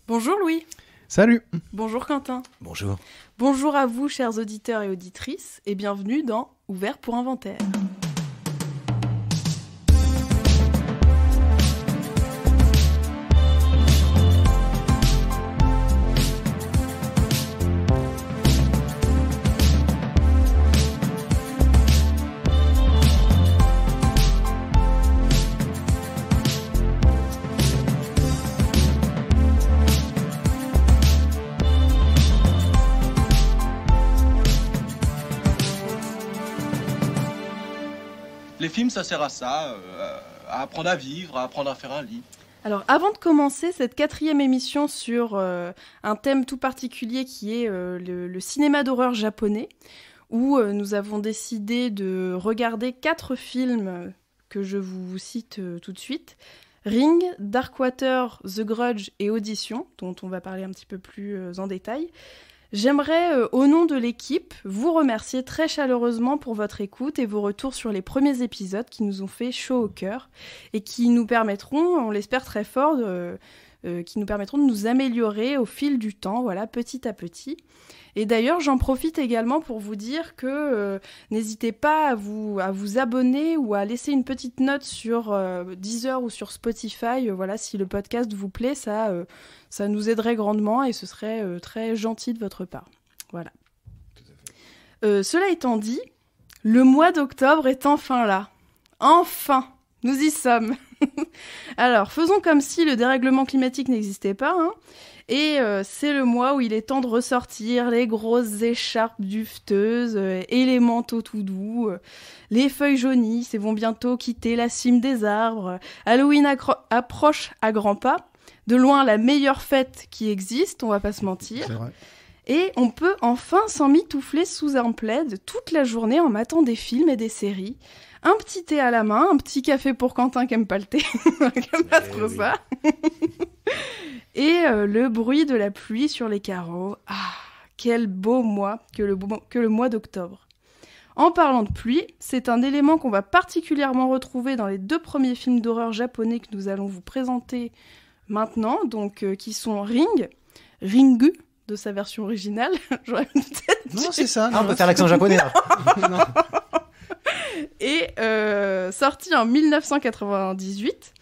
Bonjour Louis. Salut. Bonjour Quentin. Bonjour. Bonjour à vous, chers auditeurs et auditrices, et bienvenue dans Ouvert pour Inventaire. Les films, ça sert à ça, à apprendre à vivre, à apprendre à faire un lit. Alors, avant de commencer cette 4e émission sur un thème tout particulier qui est le cinéma d'horreur japonais, où nous avons décidé de regarder 4 films que je vous cite tout de suite. Ring, Darkwater, The Grudge et Audition, dont on va parler un petit peu plus en détail. J'aimerais, au nom de l'équipe, vous remercier très chaleureusement pour votre écoute et vos retours sur les premiers épisodes qui nous ont fait chaud au cœur et qui nous permettront, on l'espère très fort, qui nous permettront de nous améliorer au fil du temps, voilà, petit à petit. Et d'ailleurs, j'en profite également pour vous dire que n'hésitez pas à vous abonner ou à laisser une petite note sur Deezer ou sur Spotify. Voilà, si le podcast vous plaît, ça nous aiderait grandement et ce serait très gentil de votre part. Voilà. Cela étant dit, le mois d'octobre est enfin là. Enfin, nous y sommes. Alors, faisons comme si le dérèglement climatique n'existait pas, hein. Et c'est le mois où il est temps de ressortir les grosses écharpes dufteuses et les manteaux tout doux. Les feuilles jaunissent et vont bientôt quitter la cime des arbres. Halloween approche à grands pas. De loin, la meilleure fête qui existe, on va pas se mentir. C'est vrai. Et on peut enfin s'emmitoufler sous un plaid toute la journée en matant des films et des séries. Un petit thé à la main, un petit café pour Quentin qui aime pas le thé, qui aime pas trop oui. ça. Et le bruit de la pluie sur les carreaux. Ah, quel beau mois que le mois d'octobre. En parlant de pluie, c'est un élément qu'on va particulièrement retrouver dans les 2 premiers films d'horreur japonais que nous allons vous présenter maintenant, donc qui sont Ringu, de sa version originale. J'aurais peut-être Non, c'est ça. Ah, on peut faire l'accent japonais là. Non. et sorti en 1998,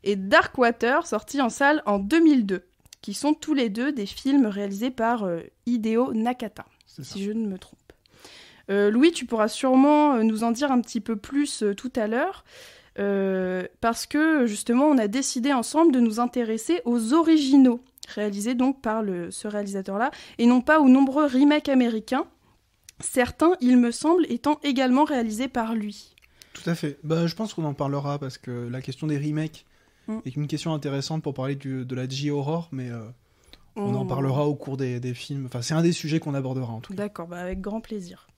et Darkwater, sorti en salle en 2002, qui sont tous les deux des films réalisés par Hideo Nakata, si je ne me trompe. Louis, tu pourras sûrement nous en dire un petit peu plus tout à l'heure, parce que justement, on a décidé ensemble de nous intéresser aux originaux, réalisés donc par ce réalisateur-là, et non pas aux nombreux remakes américains, certains, il me semble, étant également réalisés par lui. Tout à fait. Bah, je pense qu'on en parlera parce que la question des remakes est une question intéressante pour parler de la J-horror, mais on en parlera au cours des films. Enfin, c'est un des sujets qu'on abordera en tout cas. D'accord, bah avec grand plaisir.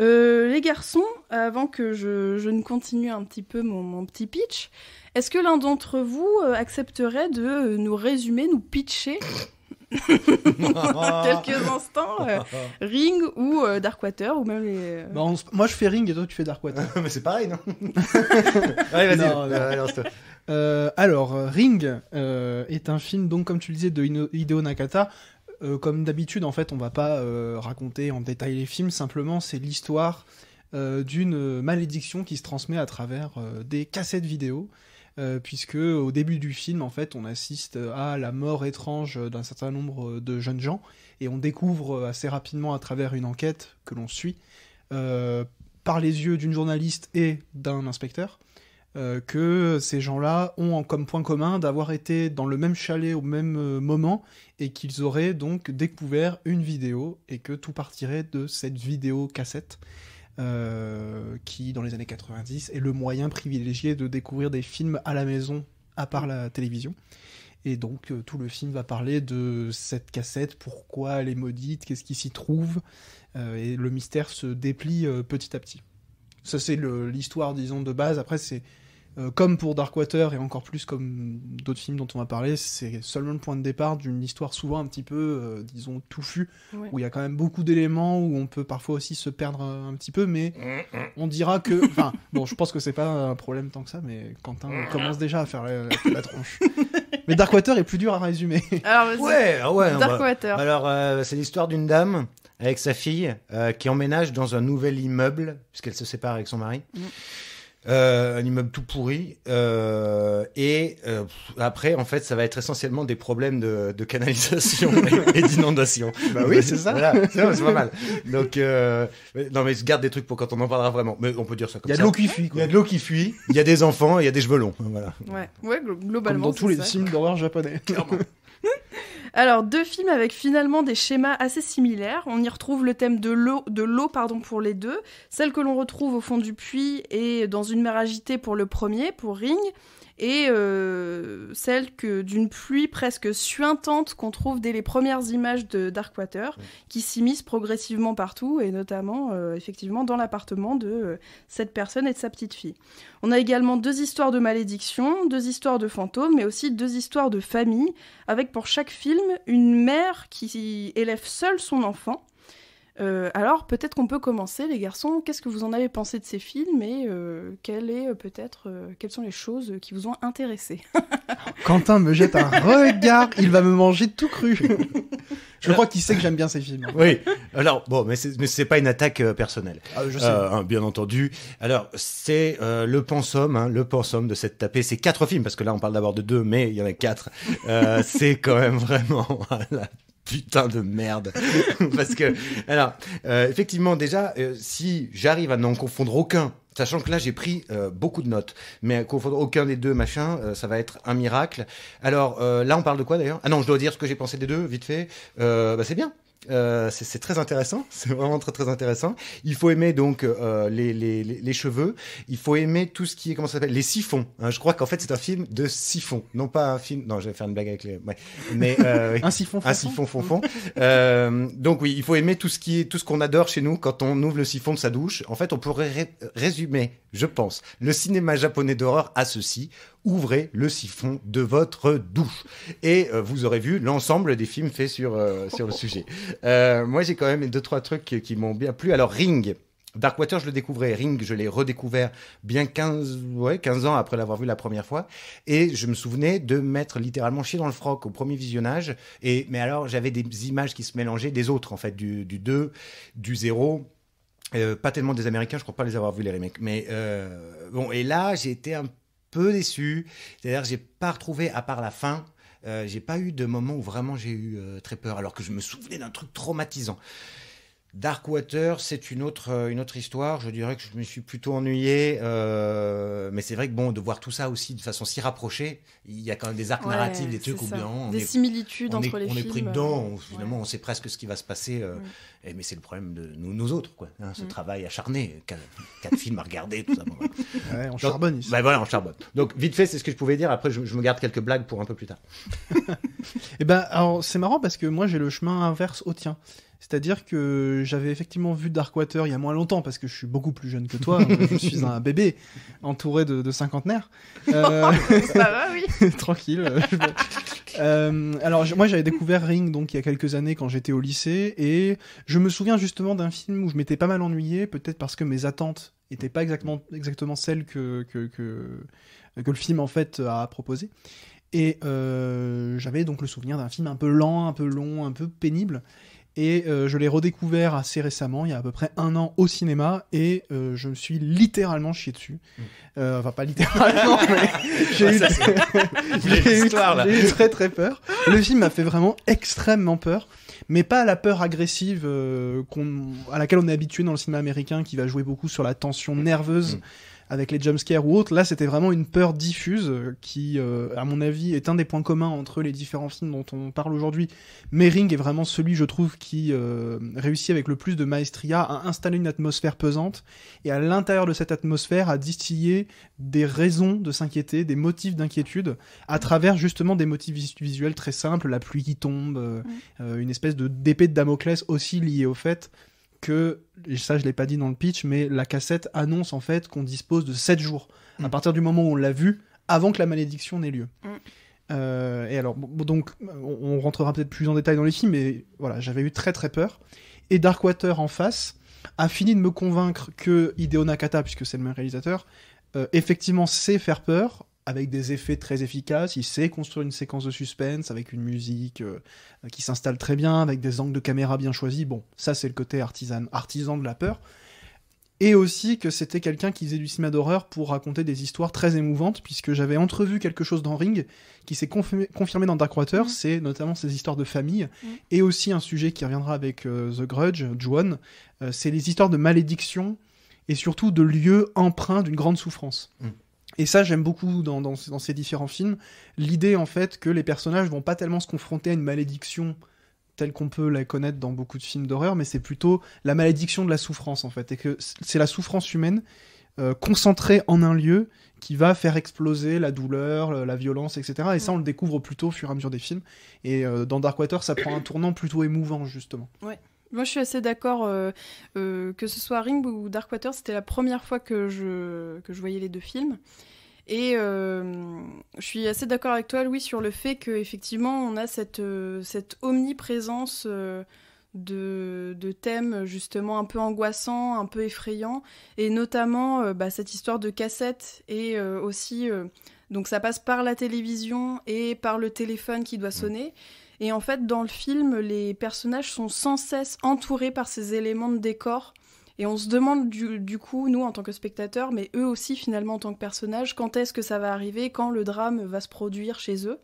Les garçons, avant que je ne continue un petit peu mon petit pitch, est-ce que l'un d'entre vous accepterait de nous résumer, nous pitcher quelques instants Ring ou Darkwater ou même les... Bah, moi je fais Ring et toi tu fais Darkwater. Mais c'est pareil, non? Allez, vas-y. Non, non. Ouais, lance-toi. Alors, Ring est un film, donc comme tu le disais, de Hideo Nakata. Comme d'habitude, en fait, on va pas raconter en détail les films, simplement c'est l'histoire d'une malédiction qui se transmet à travers des cassettes vidéo, puisque au début du film, en fait, on assiste à la mort étrange d'un certain nombre de jeunes gens, et on découvre assez rapidement à travers une enquête que l'on suit, par les yeux d'une journaliste et d'un inspecteur, que ces gens-là ont comme point commun d'avoir été dans le même chalet au même moment et qu'ils auraient donc découvert une vidéo et que tout partirait de cette vidéo cassette qui, dans les années 90, est le moyen privilégié de découvrir des films à la maison à part la télévision. Et donc tout le film va parler de cette cassette, pourquoi elle est maudite, qu'est-ce qui s'y trouve, et le mystère se déplie petit à petit. Ça c'est l'histoire, disons, de base. Après c'est comme pour Darkwater et encore plus comme d'autres films dont on va parler, c'est seulement le point de départ d'une histoire souvent un petit peu, disons, touffue, ouais, où il y a quand même beaucoup d'éléments, où on peut parfois aussi se perdre un petit peu, mais on dira que... Enfin, bon, je pense que c'est pas un problème tant que ça, mais Quentin commence déjà à faire la tronche. Mais Darkwater est plus dur à résumer. Alors, vas-y. Ouais. Darkwater. Alors, c'est l'histoire d'une dame avec sa fille qui emménage dans un nouvel immeuble, puisqu'elle se sépare avec son mari. Un immeuble tout pourri. Après, en fait, ça va être essentiellement des problèmes de canalisation et d'inondation. Bah oui, c'est ça. Voilà, c'est pas mal. Donc, non, mais je garde des trucs pour quand on en parlera vraiment. Mais on peut dire ça comme Il y a ça. de l'eau qui fuit, Il y quoi. a de l'eau qui fuit, il y a des enfants, il y a des cheveux longs. Voilà. Ouais, Comme globalement. dans tous c'est les ça. films d'horreur japonais. Alors, 2 films avec finalement des schémas assez similaires. On y retrouve le thème de l'eau pour les deux. Celle que l'on retrouve au fond du puits et dans une mer agitée pour le premier, pour Ring. Et celle d'une pluie presque suintante qu'on trouve dès les premières images de Darkwater, qui s'immisce progressivement partout, et notamment, effectivement, dans l'appartement de cette personne et de sa petite fille. On a également 2 histoires de malédiction, 2 histoires de fantômes, mais aussi 2 histoires de famille, avec pour chaque film une mère qui élève seule son enfant. Alors, peut-être qu'on peut commencer, les garçons. Qu'est-ce que vous en avez pensé de ces films et quelles sont les choses qui vous ont intéressé? Quentin me jette un regard, il va me manger tout cru. Je crois qu'il sait que j'aime bien ces films. Oui. Alors, bon, mais c'est pas une attaque personnelle. Je sais. Bien entendu. Alors, c'est le pensum de cette tapée. C'est 4 films, parce que là, on parle d'abord de 2, mais il y en a 4. C'est quand même vraiment la putain de merde. Parce que, alors, effectivement, déjà, si j'arrive à n'en confondre aucun, sachant que là, j'ai pris beaucoup de notes, mais confondre aucun des deux machins, ça va être un miracle. Alors, là, on parle de quoi, d'ailleurs? Ah non, je dois dire ce que j'ai pensé des deux, vite fait. C'est bien. C'est très intéressant, c'est vraiment très très intéressant. Il faut aimer donc les cheveux, il faut aimer tout ce qui est, comment ça s'appelle, les siphons. Hein, je crois qu'en fait c'est un film de siphons, non pas un film. Non, je vais faire une blague avec les. Ouais. Mais un siphon. Un siphon fond. Donc oui, il faut aimer tout ce qu'on adore chez nous quand on ouvre le siphon de sa douche. En fait, on pourrait résumer, je pense, le cinéma japonais d'horreur à ceci. Ouvrez le siphon de votre douche. Et vous aurez vu l'ensemble des films faits sur le sujet. Moi, j'ai quand même 2-3 trucs qui m'ont bien plu. Alors, Ring. Darkwater, je le découvrais. Ring, je l'ai redécouvert bien 15 ans après l'avoir vu la première fois. Et je me souvenais de mettre littéralement chier dans le froc au premier visionnage. Mais alors, j'avais des images qui se mélangeaient des autres, en fait, du 2, du 0. Pas tellement des Américains, je crois pas les avoir vus, les remakes. Mais bon, et là, j'ai été un peu déçu. C'est-à-dire, j'ai pas retrouvé, à part la fin, j'ai pas eu de moment où vraiment j'ai eu très peur, alors que je me souvenais d'un truc traumatisant. Darkwater, c'est une autre histoire. Je dirais que je me suis plutôt ennuyé, mais c'est vrai que bon, de voir tout ça aussi de façon si rapprochée, il y a quand même des arcs narratifs, des trucs où bien, des similitudes entre les films. On est pris dedans, finalement, on sait presque ce qui va se passer. Mais c'est le problème de nous autres, quoi. Hein, ce travail acharné, 4 films à regarder, tout ça. Bon, ouais, on charbonne ici. Bah voilà, on charbonne. Donc vite fait, c'est ce que je pouvais dire. Après, je me garde quelques blagues pour un peu plus tard. Et ben, alors c'est marrant parce que moi j'ai le chemin inverse au tien. C'est-à-dire que j'avais effectivement vu Darkwater il y a moins longtemps, parce que je suis beaucoup plus jeune que toi, je suis un bébé entouré de cinquantenaires. Ça va, oui. Tranquille. Alors moi j'avais découvert Ring donc il y a quelques années quand j'étais au lycée, et je me souviens justement d'un film où je m'étais pas mal ennuyé, peut-être parce que mes attentes n'étaient pas exactement celles que le film en fait a proposé. Et j'avais donc le souvenir d'un film un peu lent, un peu long, un peu pénible. Et je l'ai redécouvert assez récemment, il y a à peu près 1 an au cinéma, et je me suis littéralement chié dessus. Enfin, pas littéralement, mais j'ai eu très très peur. Le film m'a fait vraiment extrêmement peur, mais pas la peur agressive à laquelle on est habitué dans le cinéma américain, qui va jouer beaucoup sur la tension nerveuse. Avec les jumpscares ou autres, là c'était vraiment une peur diffuse qui, à mon avis, est un des points communs entre les différents films dont on parle aujourd'hui. Mais Ring est vraiment celui, je trouve, qui réussit avec le plus de maestria à installer une atmosphère pesante, et à l'intérieur de cette atmosphère à distiller des raisons de s'inquiéter, des motifs d'inquiétude, à travers justement des motifs visuels très simples, la pluie qui tombe, une espèce d'épée de Damoclès aussi liée au fait que, et ça je l'ai pas dit dans le pitch, mais la cassette annonce en fait qu'on dispose de 7 jours, à partir du moment où on l'a vu, avant que la malédiction n'ait lieu. Et alors, donc, on rentrera peut-être plus en détail dans les films, mais voilà, j'avais eu très très peur. Et Darkwater en face a fini de me convaincre que Hideo Nakata, puisque c'est le même réalisateur, effectivement sait faire peur, avec des effets très efficaces. Il sait construire une séquence de suspense avec une musique qui s'installe très bien, avec des angles de caméra bien choisis. Bon, ça c'est le côté artisan de la peur. Et aussi que c'était quelqu'un qui faisait du cinéma d'horreur pour raconter des histoires très émouvantes, puisque j'avais entrevu quelque chose dans Ring qui s'est confirmé dans Darkwater, c'est notamment ces histoires de famille, et aussi un sujet qui reviendra avec The Grudge, Ju-On, c'est les histoires de malédiction, et surtout de lieux empreints d'une grande souffrance. Et ça, j'aime beaucoup dans ces différents films, l'idée en fait que les personnages vont pas tellement se confronter à une malédiction telle qu'on peut la connaître dans beaucoup de films d'horreur, mais c'est plutôt la malédiction de la souffrance, en fait. Et que c'est la souffrance humaine concentrée en un lieu qui va faire exploser la douleur, la violence, etc. Et ça, on le découvre plutôt au fur et à mesure des films. Et dans Darkwater, ça prend un tournant plutôt émouvant, justement. Ouais. Moi, je suis assez d'accord que ce soit Ring ou Darkwater, c'était la première fois que je voyais les deux films. Et je suis assez d'accord avec toi, Louis, sur le fait qu'effectivement, on a cette omniprésence de thèmes justement un peu angoissants, un peu effrayants, et notamment cette histoire de cassette, et aussi, donc ça passe par la télévision et par le téléphone qui doit sonner. Et en fait, dans le film, les personnages sont sans cesse entourés par ces éléments de décor. Et on se demande du coup, nous en tant que spectateurs, mais eux aussi finalement en tant que personnages, quand est-ce que ça va arriver, quand le drame va se produire chez eux.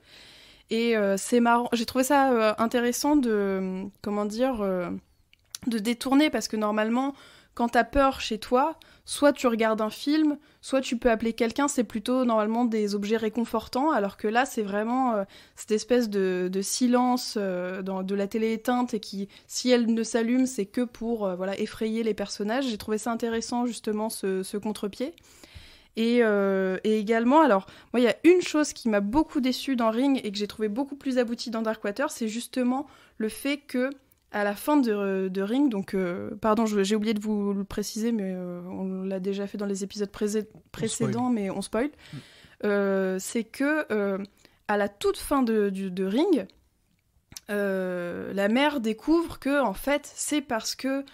Et c'est marrant, j'ai trouvé ça intéressant de détourner, parce que normalement, quand t'as peur chez toi, soit tu regardes un film, soit tu peux appeler quelqu'un, c'est plutôt normalement des objets réconfortants, alors que là, c'est vraiment cette espèce de silence de la télé éteinte, et qui, si elle ne s'allume, c'est que pour effrayer les personnages. J'ai trouvé ça intéressant, justement, ce contre-pied. Et également, alors, moi, il y a une chose qui m'a beaucoup déçue dans Ring, et que j'ai trouvé beaucoup plus aboutie dans Darkwater, c'est justement le fait que, à la fin de Ring, donc, pardon, j'ai oublié de vous le préciser, mais on l'a déjà fait dans les épisodes précédents, mais on spoil. C'est que, à la toute fin de Ring, la mère découvre que, en fait, c'est parce que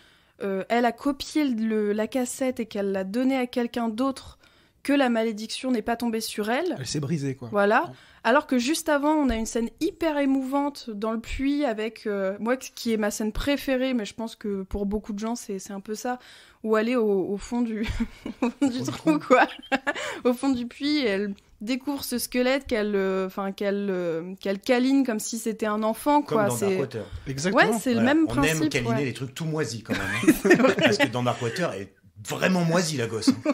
elle a copié la cassette et qu'elle l'a donnée à quelqu'un d'autre que la malédiction n'est pas tombée sur elle. Elle s'est brisée, quoi. Voilà. Alors que juste avant, on a une scène hyper émouvante dans le puits avec, moi, qui est ma scène préférée, mais je pense que pour beaucoup de gens, c'est un peu ça, où elle est au fond du trou, quoi. Au fond du puits, et elle découvre ce squelette qu'elle câline comme si c'était un enfant, quoi. Comme dans Darkwater. Exactement. Ouais, c'est le même principe. On aime câliner les trucs tout moisis, quand même. Hein. Parce que dans Darkwater, elle est vraiment moisie, la gosse. Hein.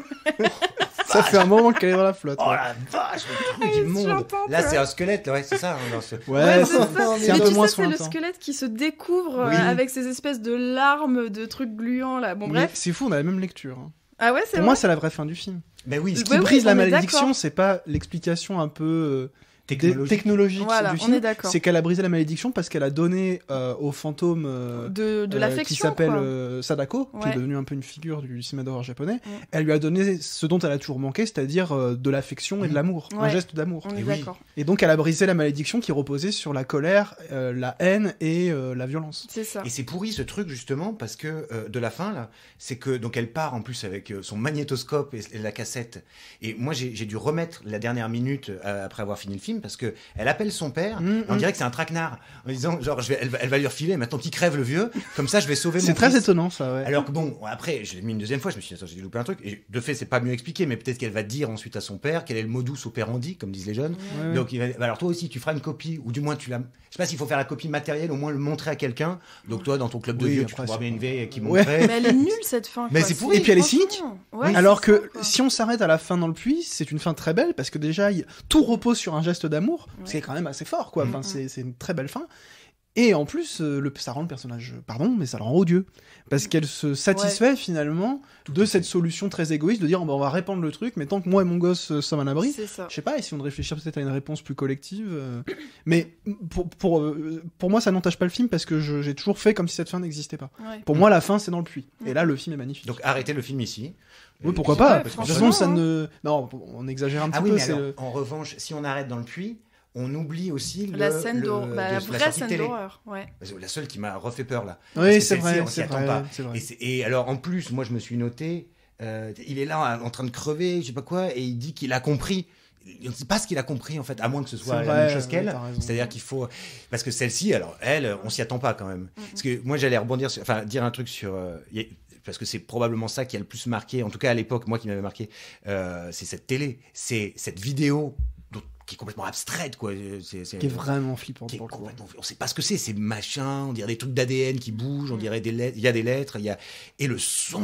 Ça fait un moment qu'elle est dans la flotte. Oh la vache, le truc immonde. Là, c'est un squelette, ouais, c'est ça. Hein, Ouais, c'est ça. c'est un Mais peu tu moins sais, c'est le squelette qui se découvre avec ces espèces de larmes, de trucs gluants, là. Bon, bref. C'est fou, on a la même lecture. Hein. Ah ouais, c'est Pour vrai. moi, c'est la vraie fin du film. Mais oui, Ce qui brise la on est malédiction, d'accord. c'est pas l'explication un peu technologique Voilà, du on film, est d'accord. c'est qu'elle a brisé la malédiction parce qu'elle a donné au fantôme de l'affection, qui s'appelle quoi. Sadako, qui est Ouais. devenu un peu une figure du cinéma d'horreur japonais. Elle lui a donné ce dont elle a toujours manqué, c'est-à-dire de l'affection et de l'amour, un Ouais. geste d'amour. On est Et oui. d'accord. Et donc elle a brisé la malédiction qui reposait sur la colère, la haine et la violence. C'est ça. Et c'est pourri ce truc justement parce que de la fin là, c'est que donc elle part en plus avec son magnétoscope et la cassette. Et moi j'ai dû remettre la dernière minute après avoir fini le film parce que elle appelle son père. On dirait que c'est un traquenard en disant genre elle va lui refiler maintenant qu'il crève le vieux. Comme ça je vais sauver mon C'est très fils. étonnant ça. Ouais. Alors que bon, après, je l'ai mis une deuxième fois, je me suis dit, attends, j'ai loupé un truc. Et de fait, c'est pas mieux expliqué, mais peut-être qu'elle va dire ensuite à son père quel est le modus operandi, comme disent les jeunes. Ouais. Donc, il va, bah alors toi aussi, tu feras une copie, ou du moins, je sais pas s'il faut faire la copie matérielle, au moins le montrer à quelqu'un. Donc, toi, dans ton club de Oui, vieux, tu après, pourras c'est bien une vieille qui Ouais. montrait. Mais elle est nulle, cette fin. Mais quoi. c'est pourri. Et puis elle est franchement, cynique. ouais, Alors c'est que ça, quoi. si on s'arrête à la fin dans le puits, c'est une fin très belle parce que déjà tout repose sur un geste d'amour, ce qui est quand même assez fort, quoi. Enfin, c'est une très belle fin. Et en plus, ça rend le personnage, mais ça le rend odieux. Parce qu'elle se satisfait finalement de cette solution très égoïste de dire on va répandre le truc, mais tant que moi et mon gosse sommes à l'abri. C'est ça. Je sais pas, et si on réfléchit peut-être à une réponse plus collective. Mais pour moi, ça n'entache pas le film parce que j'ai toujours fait comme si cette fin n'existait pas. Ouais. Pour moi, la fin, c'est dans le puits. Et là, le film est magnifique. Donc, arrêtez le film ici. Oui, pourquoi Ouais, pas. parce De que toute franchement, façon, ça hein. ne. Non, on exagère un petit Ah oui, peu. mais c'est alors, en revanche, si on arrête dans le puits, on oublie aussi La scène d'horreur, la la vraie sortie scène télé. d'horreur. Ouais. La seule qui m'a refait peur là. Oui, Parce que c'est celle-ci, vrai, on s'y c'est attend vrai, pas. c'est vrai. Et alors en plus, moi je me suis noté, il est là en train de crever, je sais pas quoi, et il dit qu'il a compris. on ne sait pas ce qu'il a compris en fait, à moins que ce soit C'est la vrai, même chose qu'elle. t'as raison. C'est-à-dire qu'il faut, parce que celle-ci, alors elle, on s'y attend pas quand même. Parce que moi j'allais rebondir, enfin dire un truc sur, parce que c'est probablement ça qui a le plus marqué, en tout cas à l'époque, moi qui m'avait marqué, c'est cette télé, c'est cette vidéo qui est complètement abstraite, quoi. Qui est vraiment flippant. Qui est complètement, on sait pas ce que c'est machins, on dirait des trucs d'ADN qui bougent, on dirait des lettres, il y a des lettres, et le son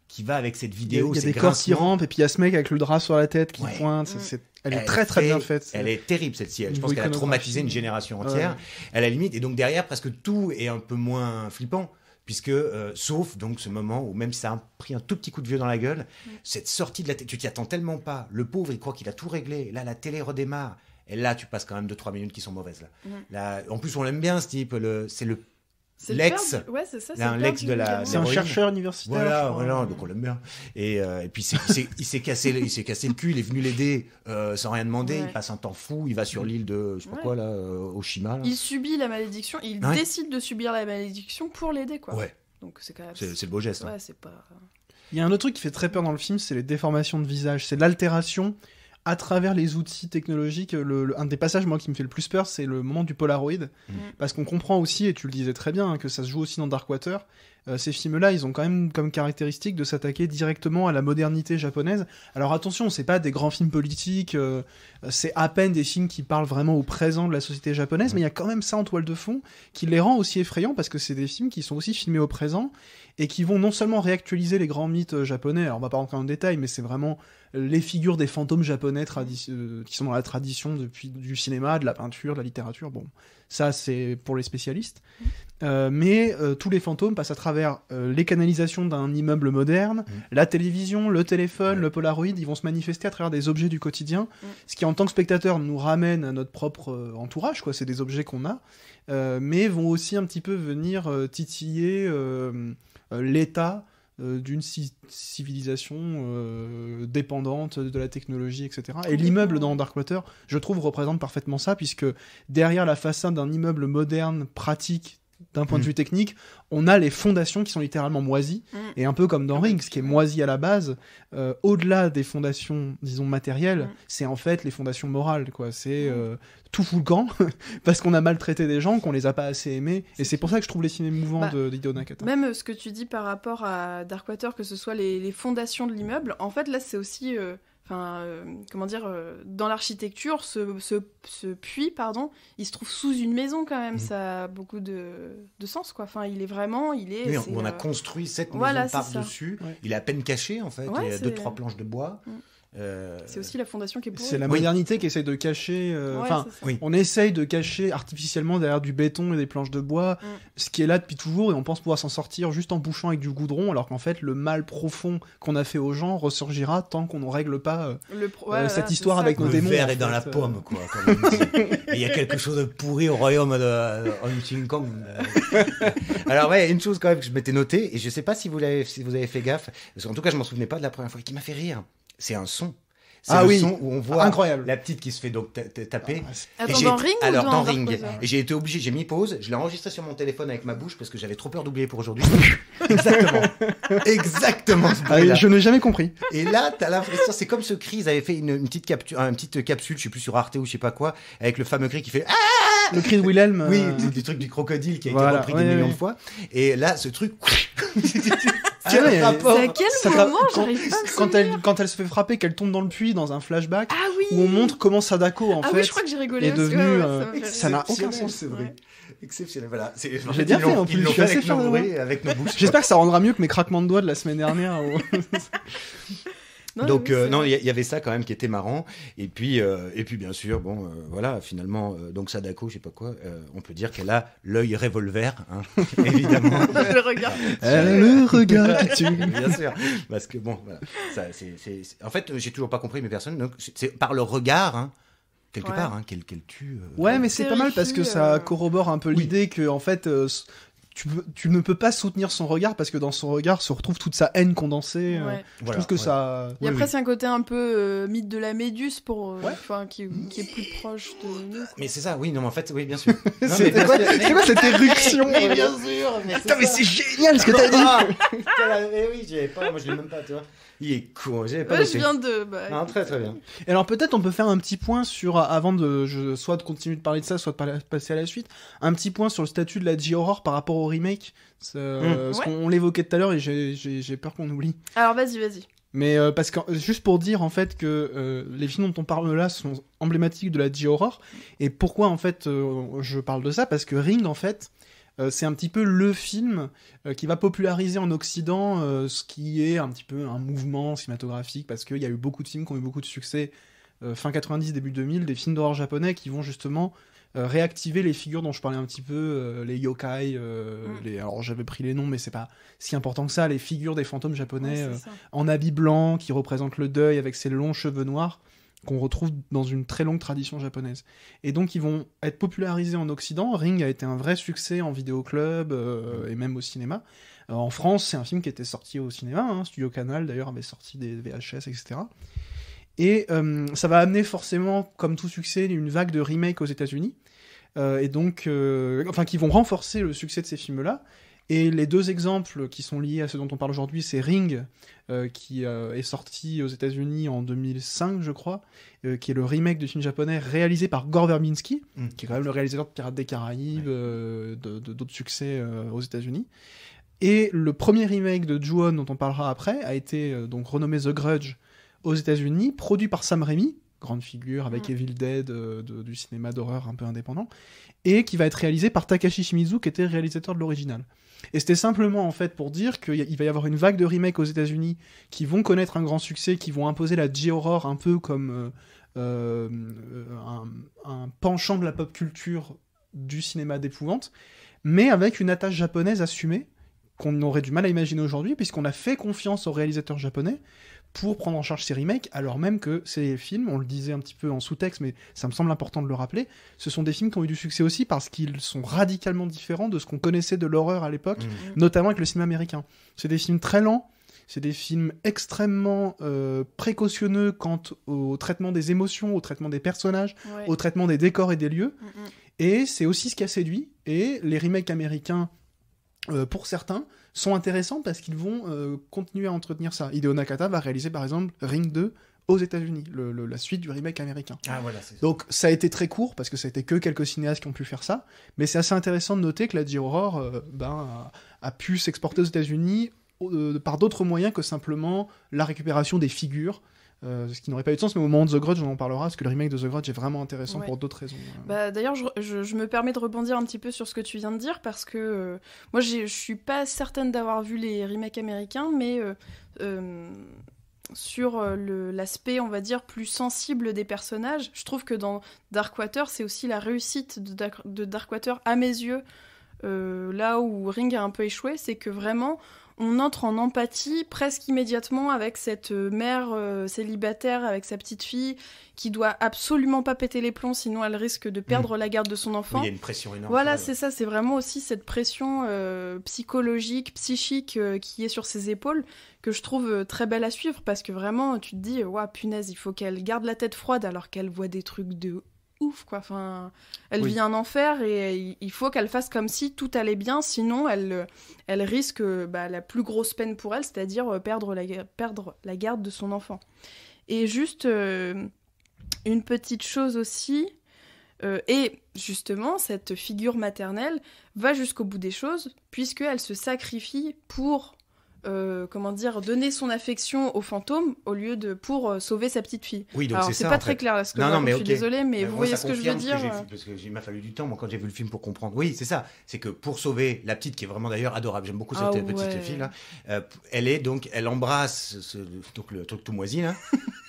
qui va avec cette vidéo, Il y a c'est des corps qui grincement. rampent, et puis il y a ce mec avec le drap sur la tête qui Ouais. pointe. Elle est très très bien faite. Elle est terrible celle-ci. Je Niveau pense qu'elle a iconographie. traumatisé une génération entière. Ouais. À la limite, et donc derrière, presque tout est un peu moins flippant. Puisque, sauf donc ce moment où même si ça a pris un tout petit coup de vieux dans la gueule, cette sortie de la télé, tu t'y attends tellement pas. Le pauvre, il croit qu'il a tout réglé. Là, la télé redémarre. Et là, tu passes quand même 2-3 minutes qui sont mauvaises. Là, en plus, on l'aime bien, ce type. C'est le C'est le l'ex. père du- Ouais, c'est ça. Là, le l'ex père de du la- gamin. C'est un L'héroïne. chercheur universitaire. Voilà, je crois. voilà, donc on l'aime bien. Et puis il s'est cassé le cul, il est venu l'aider sans rien demander. Ouais. Il passe un temps fou, il va sur l'île de, je sais pas Ouais. quoi là, Oshima. Là. Il subit la malédiction, il Ouais. décide de subir la malédiction pour l'aider, quoi. Ouais, Donc c'est quand même. c'est le beau geste. hein. Ouais, c'est pas. Il y a un autre truc qui fait très peur dans le film, c'est les déformations de visage. C'est l'altération à travers les outils technologiques. Un des passages, moi, qui me fait le plus peur, c'est le moment du Polaroid. Parce qu'on comprend aussi, et tu le disais très bien, hein, que ça se joue aussi dans Darkwater. Ces films-là, ils ont quand même comme caractéristique de s'attaquer directement à la modernité japonaise. Alors attention, c'est pas des grands films politiques, c'est à peine des films qui parlent vraiment au présent de la société japonaise, mais il y a quand même ça en toile de fond qui les rend aussi effrayants parce que c'est des films qui sont aussi filmés au présent et qui vont non seulement réactualiser les grands mythes japonais, alors on va pas rentrer en détail, mais c'est vraiment les figures des fantômes japonais qui sont dans la tradition depuis du cinéma, de la peinture, de la littérature. Bon, ça c'est pour les spécialistes. Mais tous les fantômes passent à travers les canalisations d'un immeuble moderne, la télévision, le téléphone, le Polaroid, ils vont se manifester à travers des objets du quotidien, ce qui en tant que spectateur nous ramène à notre propre entourage, quoi. C'est des objets qu'on a, mais vont aussi un petit peu venir titiller l'état d'une civilisation dépendante de la technologie, etc. Et l'immeuble dans Darkwater, je trouve, représente parfaitement ça, puisque derrière la façade d'un immeuble moderne, pratique, d'un point de vue technique, on a les fondations qui sont littéralement moisies, et un peu comme dans Ring, ce qui est moisi à la base, au-delà des fondations, disons, matérielles, c'est en fait les fondations morales, quoi. C'est tout fout le camp, parce qu'on a maltraité des gens, qu'on les a pas assez aimés, et c'est pour ça que je trouve les films émouvants d'Hideo Nakata. Même ce que tu dis par rapport à Darkwater, que ce soit les fondations de l'immeuble, en fait là c'est aussi... comment dire, dans l'architecture, ce puits, pardon, il se trouve sous une maison quand même, ça a beaucoup de sens, quoi. Enfin, il est vraiment, Oui, on a construit cette maison voilà, par-dessus, il est à peine caché en fait, Ouais, il y a c'est- 2-3 planches de bois. c'est aussi la fondation qui est pour C'est la modernité qui essaie de cacher... oui. On essaye de cacher artificiellement derrière du béton et des planches de bois ce qui est là depuis toujours, et on pense pouvoir s'en sortir juste en bouchant avec du goudron, alors qu'en fait, le mal profond qu'on a fait aux gens ressurgira tant qu'on ne règle pas cette histoire avec nos Le démons. verre en est dans fait. la pomme, quoi. Comme on dit. Et il y a quelque chose de pourri au royaume de Hong Kong. Alors ouais, une chose quand même que je m'étais noté, et je sais pas si vous avez fait gaffe, parce qu'en tout cas je m'en souvenais pas de la première fois, et qui m'a fait rire. C'est un son. C'est le son où on voit incroyable. la petite qui se fait donc taper. Attends, dans Ring ou Alors dans dans Ring. Darkwater Et j'ai été obligé, j'ai mis pause, je l'ai enregistré sur mon téléphone avec ma bouche parce que j'avais trop peur d'oublier pour aujourd'hui. Exactement. Exactement. ce bruit-là. Je n'ai jamais compris. Et là, t'as l'impression, c'est comme ce cri, ils avaient fait une petite capsule, je sais plus sur Arte ou je sais pas quoi, avec le fameux cri qui fait ah. Le cri de Wilhelm. Oui, du truc du crocodile qui a été Voilà, repris ouais, des millions ouais. de fois. Et là, ce truc. Ah ouais, rapport. C'est à quel Ça moment quand, j'arrive pas à me quand elle se fait frapper, qu'elle tombe dans le puits dans un flashback Ah oui. où on montre comment Sadako en Ah fait oui, je crois que j'ai rigolé est aussi, devenu. ouais, ça m'a fait Ça rire. n'a aucun Exceptionnel, sens, c'est vrai. Ouais. Exceptionnel, voilà. J'ai bien fait, en plus, Ils l'ont je suis fait assez avec fier nos de moi. bruits, avec nos bouches. J'espère que ça rendra mieux que mes craquements de doigts de la semaine dernière. Non, Donc oui, c'est non, vrai. il y avait ça quand même qui était marrant. Et puis bien sûr, bon, voilà, finalement, donc Sadako, je sais pas quoi, on peut dire qu'elle a l'œil revolver, hein, évidemment. Je le regarde. Le regard qui tue. Bien sûr, parce que bon, voilà, ça, en fait, j'ai toujours pas compris, mais personne. Donc, c'est par le regard, hein, quelque Ouais. part, hein, qu'elle tue. Ouais, mais c'est pas mal parce que ça Terrifie, corrobore un peu l'idée que en fait. tu ne peux pas soutenir son regard parce que dans son regard se retrouve toute sa haine condensée. Ouais. Je trouve que ça. Il y a Oui, presque un côté un peu mythe de la Méduse pour, Ouais. qui est plus proche de nous. Quoi. Mais c'est ça, oui, non, mais en fait, oui, bien sûr. Non, C'est mais quoi cette éruption Mais bien sûr, mais Attends, mais c'est génial ce que t'as dit. Oui, j'y avais pas, moi je l'ai même pas, tu vois. Il est con, j'avais pas Ouais, je noté. viens de. Non, très très bien. Et alors peut-être on peut faire un petit point sur, avant soit de continuer de parler de ça, soit de passer à la suite, un petit point sur le statut de la J-horror par rapport au remake. Parce Ouais. qu'on l'évoquait tout à l'heure et j'ai peur qu'on oublie. Alors vas-y. Mais parce que juste pour dire en fait que les films dont on parle là sont emblématiques de la J-horror. Et pourquoi en fait je parle de ça? Parce que Ring en fait c'est un petit peu le film qui va populariser en Occident ce qui est un petit peu un mouvement cinématographique, parce qu'il y a eu beaucoup de films qui ont eu beaucoup de succès fin 90, début 2000, des films d'horreur japonais qui vont justement réactiver les figures dont je parlais un petit peu, les yokai, alors j'avais pris les noms mais c'est pas si important que ça, les figures des fantômes japonais Ouais, c'est ça. en habit blanc qui représentent le deuil avec ses longs cheveux noirs qu'on retrouve dans une très longue tradition japonaise. Et donc ils vont être popularisés en Occident. Ring a été un vrai succès en vidéoclub et même au cinéma. En France, c'est un film qui était sorti au cinéma, Studio Canal d'ailleurs avait sorti des VHS, etc. Et ça va amener forcément, comme tout succès, une vague de remakes aux États-Unis, et donc, qui vont renforcer le succès de ces films-là. Et les deux exemples qui sont liés à ce dont on parle aujourd'hui, c'est Ring, qui est sorti aux États-Unis en 2005, je crois, qui est le remake de film japonais réalisé par Gore Verbinski, qui est quand même le réalisateur de Pirates des Caraïbes, d'autres succès aux États-Unis. Et le premier remake de Ju-On, dont on parlera après, a été donc renommé The Grudge aux États-Unis, produit par Sam Raimi, grande figure avec Evil Dead du cinéma d'horreur un peu indépendant, et qui va être réalisé par Takashi Shimizu, qui était réalisateur de l'original. Et c'était simplement en fait pour dire qu'il va y avoir une vague de remakes aux États-Unis qui vont connaître un grand succès, qui vont imposer la J-horror un peu comme un penchant de la pop culture du cinéma d'épouvante, mais avec une attache japonaise assumée qu'on aurait du mal à imaginer aujourd'hui, puisqu'on a fait confiance aux réalisateurs japonais pour prendre en charge ces remakes, alors même que ces films, on le disait un petit peu en sous-texte, mais ça me semble important de le rappeler, ce sont des films qui ont eu du succès aussi parce qu'ils sont radicalement différents de ce qu'on connaissait de l'horreur à l'époque, notamment avec le cinéma américain. C'est des films très lents, c'est des films extrêmement précautionneux quant au traitement des émotions, au traitement des personnages, au traitement des décors et des lieux, et c'est aussi ce qui a séduit, et les remakes américains, pour certains, sont intéressants parce qu'ils vont continuer à entretenir ça. Hideo Nakata va réaliser par exemple Ring 2 aux États-Unis, la suite du remake américain. Ah voilà, c'est ça. Donc ça a été très court parce que ça a été que quelques cinéastes qui ont pu faire ça, mais c'est assez intéressant de noter que la J-horror a pu s'exporter aux États-Unis par d'autres moyens que simplement la récupération des figures. Ce qui n'aurait pas eu de sens, mais au moment de The Grudge, on en parlera, parce que le remake de The Grudge est vraiment intéressant pour d'autres raisons. D'ailleurs, je me permets de rebondir un petit peu sur ce que tu viens de dire, parce que moi, je suis pas certaine d'avoir vu les remakes américains, mais sur l'aspect, on va dire, plus sensible des personnages, je trouve que dans Darkwater, c'est aussi la réussite de Darkwater, à mes yeux, là où Ring a un peu échoué, c'est que vraiment... on entre en empathie presque immédiatement avec cette mère célibataire avec sa petite fille qui doit absolument pas péter les plombs, sinon elle risque de perdre la garde de son enfant. Oui, il y a une pression énorme. Voilà, c'est ça, c'est vraiment aussi cette pression psychologique, psychique qui est sur ses épaules que je trouve très belle à suivre, parce que vraiment tu te dis, ouah, punaise, il faut qu'elle garde la tête froide alors qu'elle voit des trucs de ouf, quoi. Enfin, elle vit un enfer et il faut qu'elle fasse comme si tout allait bien, sinon elle risque la plus grosse peine pour elle, c'est-à-dire perdre la garde de son enfant. Et juste une petite chose aussi, et justement cette figure maternelle va jusqu'au bout des choses, puisqu'elle se sacrifie pour donner son affection au fantôme au lieu de pour sauver sa petite fille. Oui, donc alors c'est ça, pas en très fait. clair là, ce que Non, mais je suis désolée, mais vous voyez ce que je veux dire. Parce que il m'a fallu du temps, moi, quand j'ai vu le film, pour comprendre. Oui, c'est ça. C'est que pour sauver la petite, qui est vraiment d'ailleurs adorable, j'aime beaucoup cette petite fille là. Elle embrasse le truc tout moisi là,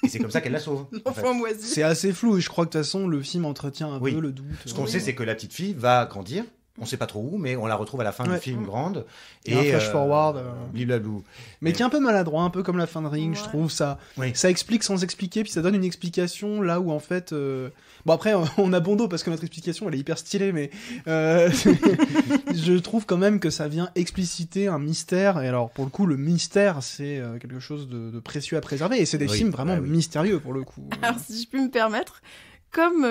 et c'est comme ça qu'elle la sauve. L'enfant moisi. C'est assez flou, et je crois que de toute façon le film entretient un peu le doute. Ce qu'on sait, c'est que la petite fille va grandir. On sait pas trop où, mais on la retrouve à la fin du film grande. Et un flash forward. Blablabla. Mais qui est un peu maladroit, un peu comme la fin de Ring, je trouve. Ça explique sans expliquer, puis ça donne une explication là où en fait... Bon après, on a bon dos parce que notre explication, elle est hyper stylée, mais je trouve quand même que ça vient expliciter un mystère. Et alors, pour le coup, le mystère, c'est quelque chose de précieux à préserver. Et c'est des films vraiment mystérieux, pour le coup. Alors, si je puis me permettre, comme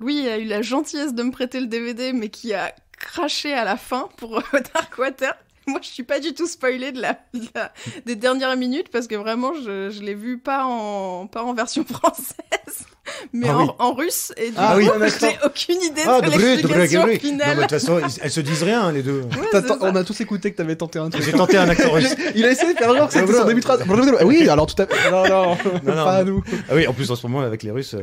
Louis a eu la gentillesse de me prêter le DVD, mais qui a craché à la fin pour Darkwater, moi, je suis pas du tout spoilée des dernières minutes parce que vraiment, je l'ai vu pas en version française, mais en russe. Et du coup, j'ai aucune idée de l'explication finale. Non, mais de toute façon, elles se disent rien, les deux. Ouais, on a tous écouté que t'avais tenté un truc. J'ai tenté un accent russe. Il a essayé de faire genre que c'était son début de phrase. Oui, alors tout à fait. Non, pas à nous. Ah oui, en plus, en ce moment, avec les Russes.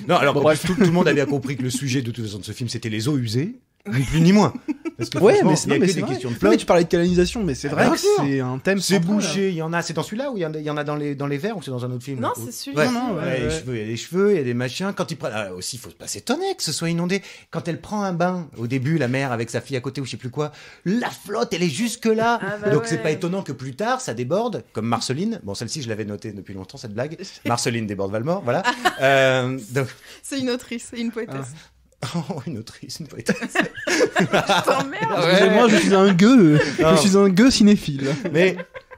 Non, alors, bref, tout le monde avait compris que le sujet de toute façon de ce film, c'était les eaux usées. Ni plus ni moins. Parce que ouais, mais c'est des vrai. questions de Non, plot. mais tu parlais de canalisation, mais c'est vrai que c'est un thème C'est central, bouché, il y en a. C'est dans celui-là ou il y en a dans les verts ou c'est dans un autre film? Non, c'est celui-là. Ouais. Il y a des cheveux, il y a des machins. Quand ils prennent, aussi, il faut pas s'étonner que ce soit inondé. Quand elle prend un bain, au début, la mère avec sa fille à côté ou je sais plus quoi, la flotte, elle est jusque là. Donc c'est pas étonnant que plus tard, ça déborde, comme Marceline. Bon, celle-ci, je l'avais notée depuis longtemps, cette blague. Marceline déborde Valmore, voilà. Donc... C'est une autrice, une poétesse. Oh, une autrice, une poétesse. T'emmerdes. Excusez-moi, je suis un gueux. Je suis un gueux cinéphile. Mais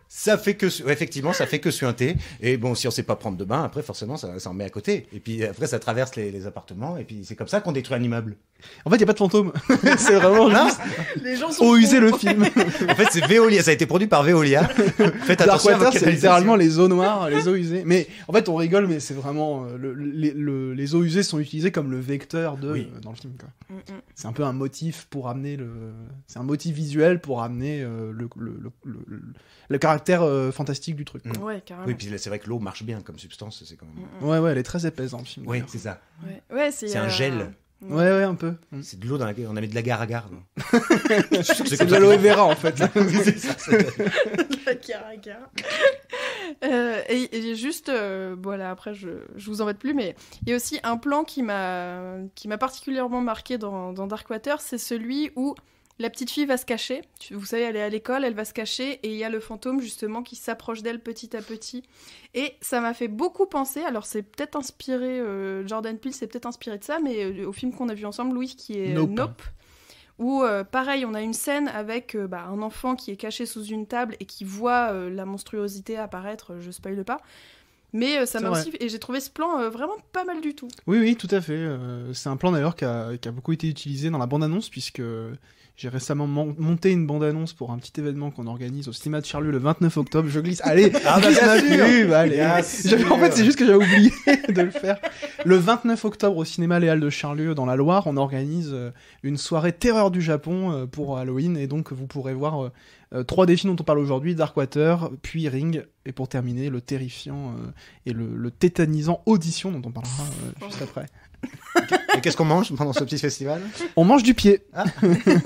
ça fait que, effectivement, ça fait que suinter. Et bon, si on sait pas prendre de bain, après, forcément, ça en met à côté. Et puis après, ça traverse les appartements. Et puis c'est comme ça qu'on détruit un immeuble. En fait, il y a pas de fantôme. C'est vraiment juste. Les gens sont Eau usée le film. En fait, c'est Veolia. Ça a été produit par Veolia. Faites attention à votre Darkwater, c'est littéralement les eaux noires, les eaux usées. Mais en fait, on rigole, mais c'est vraiment les eaux usées sont utilisées comme le vecteur dans le film. Quoi. C'est un peu un motif pour amener c'est un motif visuel pour amener le caractère fantastique du truc. Ouais, carrément. Oui, puis c'est vrai que l'eau marche bien comme substance. C'est quand même. Ouais, elle est très épaisse dans le film. Oui, c'est ça. Ouais, c'est un gel. Ouais, un peu. C'est de l'eau dans laquelle on a mis de l'agar-agar. C'est de l'aloe vera, en fait. C'est ça. L'agar-agar. Et juste, voilà, après, je vous embête plus, mais il y a aussi un plan qui m'a particulièrement marqué dans Darkwater, c'est celui où la petite fille va se cacher. Vous savez, elle est à l'école, elle va se cacher, et il y a le fantôme, justement, qui s'approche d'elle petit à petit. Et ça m'a fait beaucoup penser, alors c'est peut-être inspiré, Jordan Peele s'est peut-être inspiré de ça, mais au film qu'on a vu ensemble, Louis, qui est Nope. Où, pareil, on a une scène avec un enfant qui est caché sous une table et qui voit la monstruosité apparaître, je spoile pas. Mais ça m'a aussi... Et j'ai trouvé ce plan vraiment pas mal du tout. Oui, tout à fait. C'est un plan d'ailleurs qui a beaucoup été utilisé dans la bande-annonce, puisque j'ai récemment monté une bande-annonce pour un petit événement qu'on organise au cinéma de Charlieu le 29 octobre. Je glisse. Allez, allez. En fait, c'est juste que j'avais oublié de le faire. Le 29 octobre au cinéma Les Halles de Charlieu dans la Loire, on organise une soirée terreur du Japon pour Halloween, et donc vous pourrez voir 3 des films dont on parle aujourd'hui, Darkwater, puis Ring, et pour terminer, le terrifiant et le tétanisant Audition, dont on parlera juste après. Et qu'est-ce qu'on mange pendant ce petit festival? On mange du pied.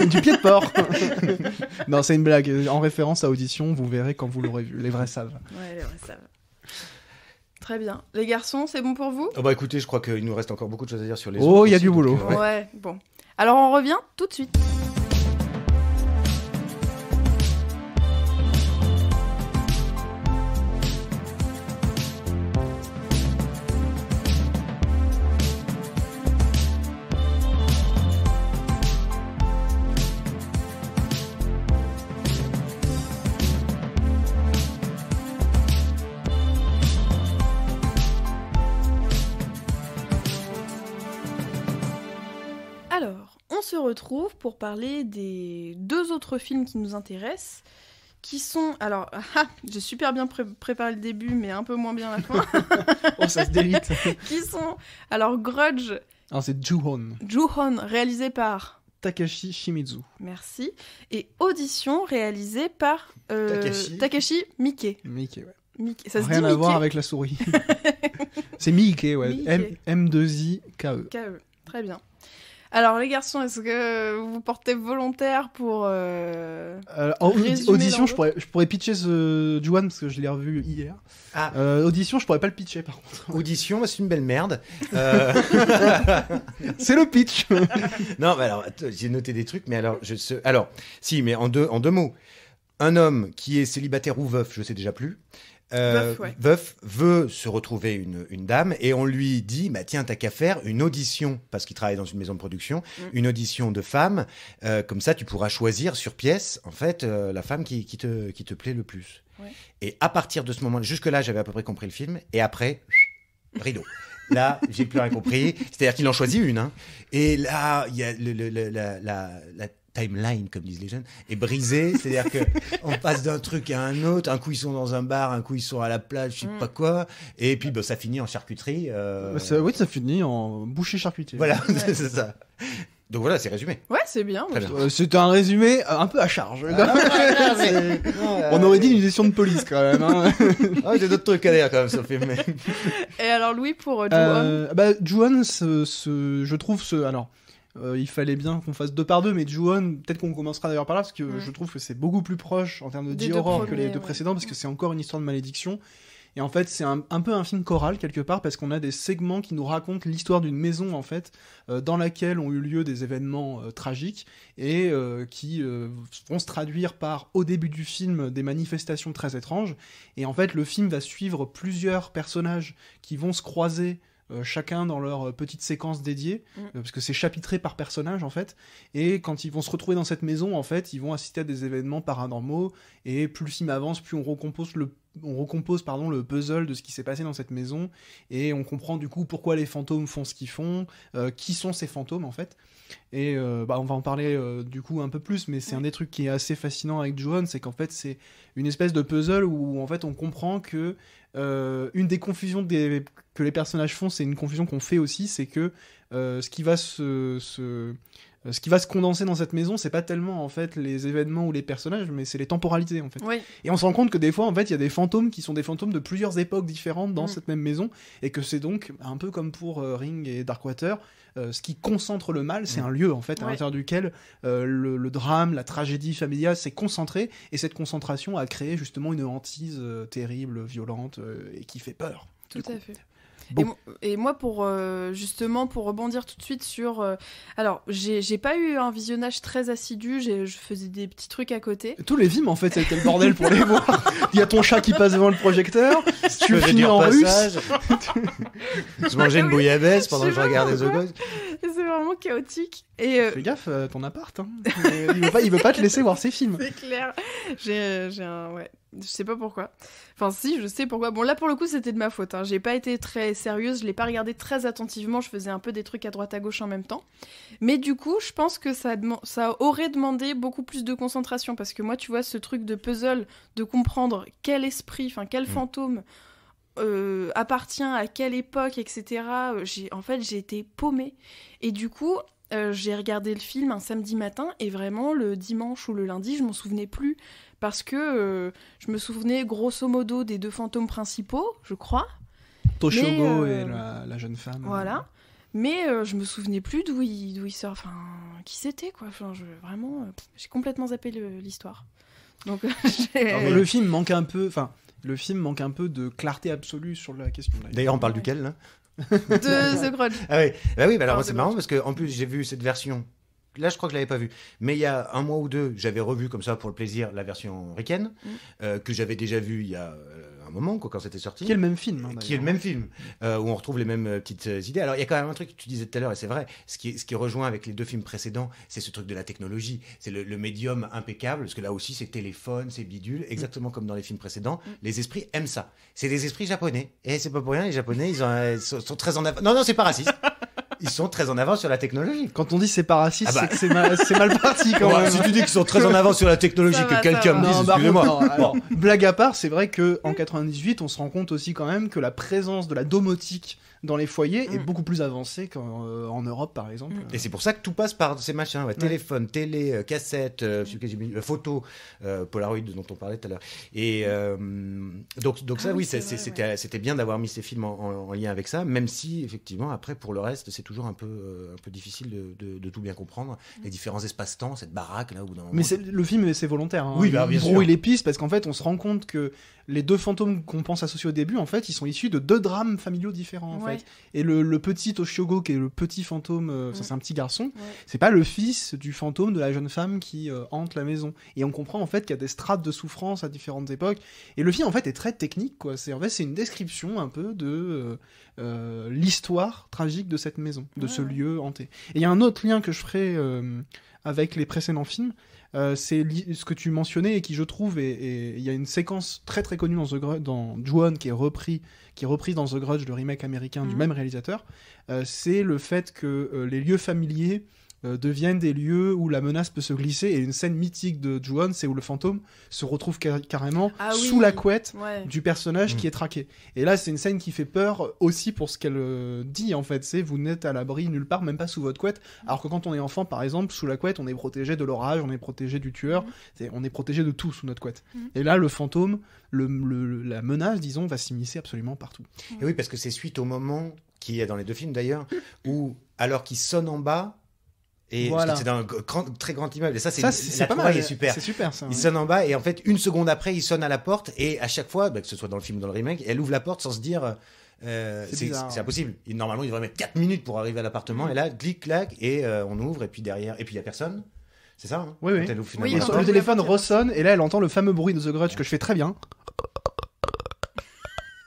Du pied de porc. Non, c'est une blague. En référence à Audition, vous verrez quand vous l'aurez vu. Les vrais savent. Ouais, les vrais savent. Très bien. Les garçons, c'est bon pour vous? Écoutez, je crois qu'il nous reste encore beaucoup de choses à dire sur les autres. Oh, il y a du boulot. Ouais, bon. Alors, on revient tout de suite. Alors, on se retrouve pour parler des 2 autres films qui nous intéressent, qui sont... Alors, j'ai super bien préparé le début, mais un peu moins bien la fin. Oh, ça se délite. Qui sont... Alors, Grudge... Alors, c'est Ju-Hoon, réalisé par... Takashi Shimizu. Merci. Et Audition, réalisé par... Takashi Miike. Miike, ouais. Miike. Ça se Rien dit à Miike voir avec la souris. C'est Miike, ouais. Miike. M2I-K-E. K-E. Très bien. Alors les garçons, est-ce que vous vous portez volontaire pour résumer Audition, je l'enjeu pourrais pitcher ce Juan parce que je l'ai revu hier. Ah. Audition, je pourrais pas le pitcher par contre. Audition, c'est une belle merde. C'est le pitch. Non, mais alors, j'ai noté des trucs, mais alors, si, mais en deux mots. Un homme qui est célibataire ou veuf, je sais déjà plus. Veuf, ouais. Veuf veut se retrouver une dame et on lui dit bah tiens t'as qu'à faire une audition parce qu'il travaille dans une maison de production, une audition de femme, comme ça tu pourras choisir sur pièce en fait la femme qui te plaît le plus. Ouais. Et à partir de ce moment, jusque là j'avais à peu près compris le film et après rideau. Là, j'ai plus rien compris. C'est-à-dire qu'il en choisit une. Hein. Et là, il y a la timeline, comme disent les jeunes, est brisée. C'est-à-dire qu'on passe d'un truc à un autre. Un coup, ils sont dans un bar, un coup, ils sont à la plage, je sais pas quoi. Et puis, ça finit en charcuterie. Oui, ça finit en boucher charcutier. Voilà, c'est ça. Donc voilà, c'est résumé. Ouais, c'est bien. Très bien. C'est un résumé un peu à charge. On aurait dit une édition de police quand même. Hein. J'ai d'autres trucs à dire quand même sur le film. Mais... Et alors Louis pour Ju-On Ju-On, je trouve alors. Il fallait bien qu'on fasse 2 par 2, mais Ju-On, peut-être qu'on commencera d'ailleurs par là, parce que je trouve que c'est beaucoup plus proche en termes de Des deux horror que premiers, les deux précédents, parce que c'est encore une histoire de malédiction. Et en fait, c'est un peu un film choral, quelque part, parce qu'on a des segments qui nous racontent l'histoire d'une maison, en fait, dans laquelle ont eu lieu des événements tragiques, et qui vont se traduire par, au début du film, des manifestations très étranges. Et en fait, le film va suivre plusieurs personnages qui vont se croiser chacun dans leur petite séquence dédiée, parce que c'est chapitré par personnage en fait, et quand ils vont se retrouver dans cette maison, en fait, ils vont assister à des événements paranormaux, et plus le film avance, plus on recompose le puzzle de ce qui s'est passé dans cette maison, et on comprend du coup pourquoi les fantômes font ce qu'ils font, qui sont ces fantômes en fait. Et on va en parler du coup un peu plus, mais c'est un des trucs qui est assez fascinant avec Ju-On, c'est qu'en fait c'est une espèce de puzzle où en fait on comprend que une des confusions que les personnages font, c'est une confusion qu'on fait aussi, c'est que ce qui va se condenser dans cette maison, c'est pas tellement en fait les événements ou les personnages, mais c'est les temporalités en fait. Oui. Et on se rend compte que des fois en fait il y a des fantômes qui sont des fantômes de plusieurs époques différentes dans cette même maison, et que c'est donc un peu comme pour Ring et Darkwater, ce qui concentre le mal, c'est un lieu en fait à l'intérieur duquel le drame, la tragédie familiale s'est concentré, et cette concentration a créé justement une hantise terrible, violente et qui fait peur. Tout à fait. Bon. Et moi, justement, pour rebondir tout de suite sur... alors, j'ai pas eu un visionnage très assidu, je faisais des petits trucs à côté. Tous les films, en fait, ça a été le bordel pour les voir. Il y a ton chat qui passe devant le projecteur, tu finis en russe. Je mangeais une bouillabaisse pendant que je regardais The Ghost. C'est vraiment chaotique. Et fais gaffe, ton appart. Hein. Il veut pas te laisser voir ses films. C'est clair. J'ai un... Ouais. Je sais pas pourquoi. Enfin, si, je sais pourquoi. Bon, là, pour le coup, c'était de ma faute. Hein. J'ai pas été très sérieuse, je l'ai pas regardé très attentivement, je faisais un peu des trucs à droite à gauche en même temps. Mais du coup, je pense que ça aurait demandé beaucoup plus de concentration, parce que moi, tu vois, ce truc de puzzle, de comprendre quel esprit, enfin, quel fantôme appartient à quelle époque, etc. J'ai été paumée. Et du coup... j'ai regardé le film un samedi matin, et vraiment, le dimanche ou le lundi, je m'en souvenais plus, parce que je me souvenais grosso modo des 2 fantômes principaux, je crois. Toshogo et la jeune femme. Voilà. Mais je me souvenais plus d'où il sort, enfin, qui c'était, quoi. Enfin, vraiment, j'ai complètement zappé l'histoire. Donc, le film manque un peu, de clarté absolue sur la question. D'ailleurs, on parle duquel, là ? De The Grudge. Ah oui, bah alors c'est marrant parce que en plus j'ai vu cette version. Là, je crois que je l'avais pas vue. Mais il y a un mois ou deux, j'avais revu comme ça pour le plaisir la version ricaine, que j'avais déjà vue il y a un moment, quoi, quand c'était sorti. Qui est le même film. Hein, qui est le même film, où on retrouve les mêmes petites idées. Alors, il y a quand même un truc que tu disais tout à l'heure, et c'est vrai, ce qui rejoint avec les 2 films précédents, c'est ce truc de la technologie. C'est le médium impeccable, parce que là aussi, c'est téléphone, c'est bidule, exactement comme dans les films précédents. Les esprits aiment ça. C'est des esprits japonais. Et c'est pas pour rien, les Japonais, ils sont très en avant. Non, c'est pas raciste. Ils sont très en avance sur la technologie. Quand on dit c'est pas raciste, c'est que c'est mal parti quand même. Si tu dis qu'ils sont très en avance sur la technologie, que quelqu'un me dise, excusez-moi. Blague à part, c'est vrai qu'en 98, on se rend compte aussi quand même que la présence de la domotique dans les foyers est beaucoup plus avancé qu'en Europe, par exemple. Et c'est pour ça que tout passe par ces machins, téléphone, télé, cassette, celui que j'ai mis, photo, Polaroid dont on parlait tout à l'heure. Et donc ça, oui, c'était bien d'avoir mis ces films en lien avec ça, même si effectivement après pour le reste c'est toujours un peu difficile de tout bien comprendre, les différents espaces-temps, cette baraque là où. Mais le film c'est volontaire. Hein. Oui, bien il sûr. brouille les pistes parce qu'en fait on se rend compte que les deux fantômes qu'on pense associés au début, en fait, ils sont issus de deux drames familiaux différents, en fait. Et le petit Toshiogo, qui est le petit fantôme, ça c'est un petit garçon, c'est pas le fils du fantôme de la jeune femme qui hante la maison. Et on comprend, en fait, qu'il y a des strates de souffrance à différentes époques. Et le film, en fait, est très technique, quoi. C'est une description un peu de l'histoire tragique de cette maison, de ce lieu hanté. Et il y a un autre lien que je ferai avec les précédents films, c'est ce que tu mentionnais et qui je trouve et il y a une séquence très très connue dans Ju-On qui est reprise dans The Grudge, le remake américain du même réalisateur, c'est le fait que les lieux familiers deviennent des lieux où la menace peut se glisser, et une scène mythique de Ju-On, c'est où le fantôme se retrouve carrément sous la couette du personnage qui est traqué. Et là, c'est une scène qui fait peur aussi pour ce qu'elle dit, en fait. C'est vous n'êtes à l'abri nulle part, même pas sous votre couette, alors que quand on est enfant, par exemple, sous la couette, on est protégé de l'orage, on est protégé du tueur, on est protégé de tout sous notre couette. Et là, le fantôme, la menace, disons, va s'immiscer absolument partout. Et oui, parce que c'est suite au moment, qui est dans les deux films d'ailleurs, où, alors qu'il sonne en bas, et c'est dans un très grand immeuble. Et ça, c'est pas mal. Est super. C'est super, ça. Il sonne en bas, et en fait, une seconde après, il sonne à la porte, et à chaque fois, que ce soit dans le film ou dans le remake, elle ouvre la porte sans se dire. C'est impossible. Normalement, il devrait mettre 4 minutes pour arriver à l'appartement, et là, clic, clac, et on ouvre, et puis derrière, et puis il n'y a personne. C'est ça, hein? Oui. Elle ouvre Et le téléphone ressonne, et là, elle entend le fameux bruit de The Grudge que je fais très bien.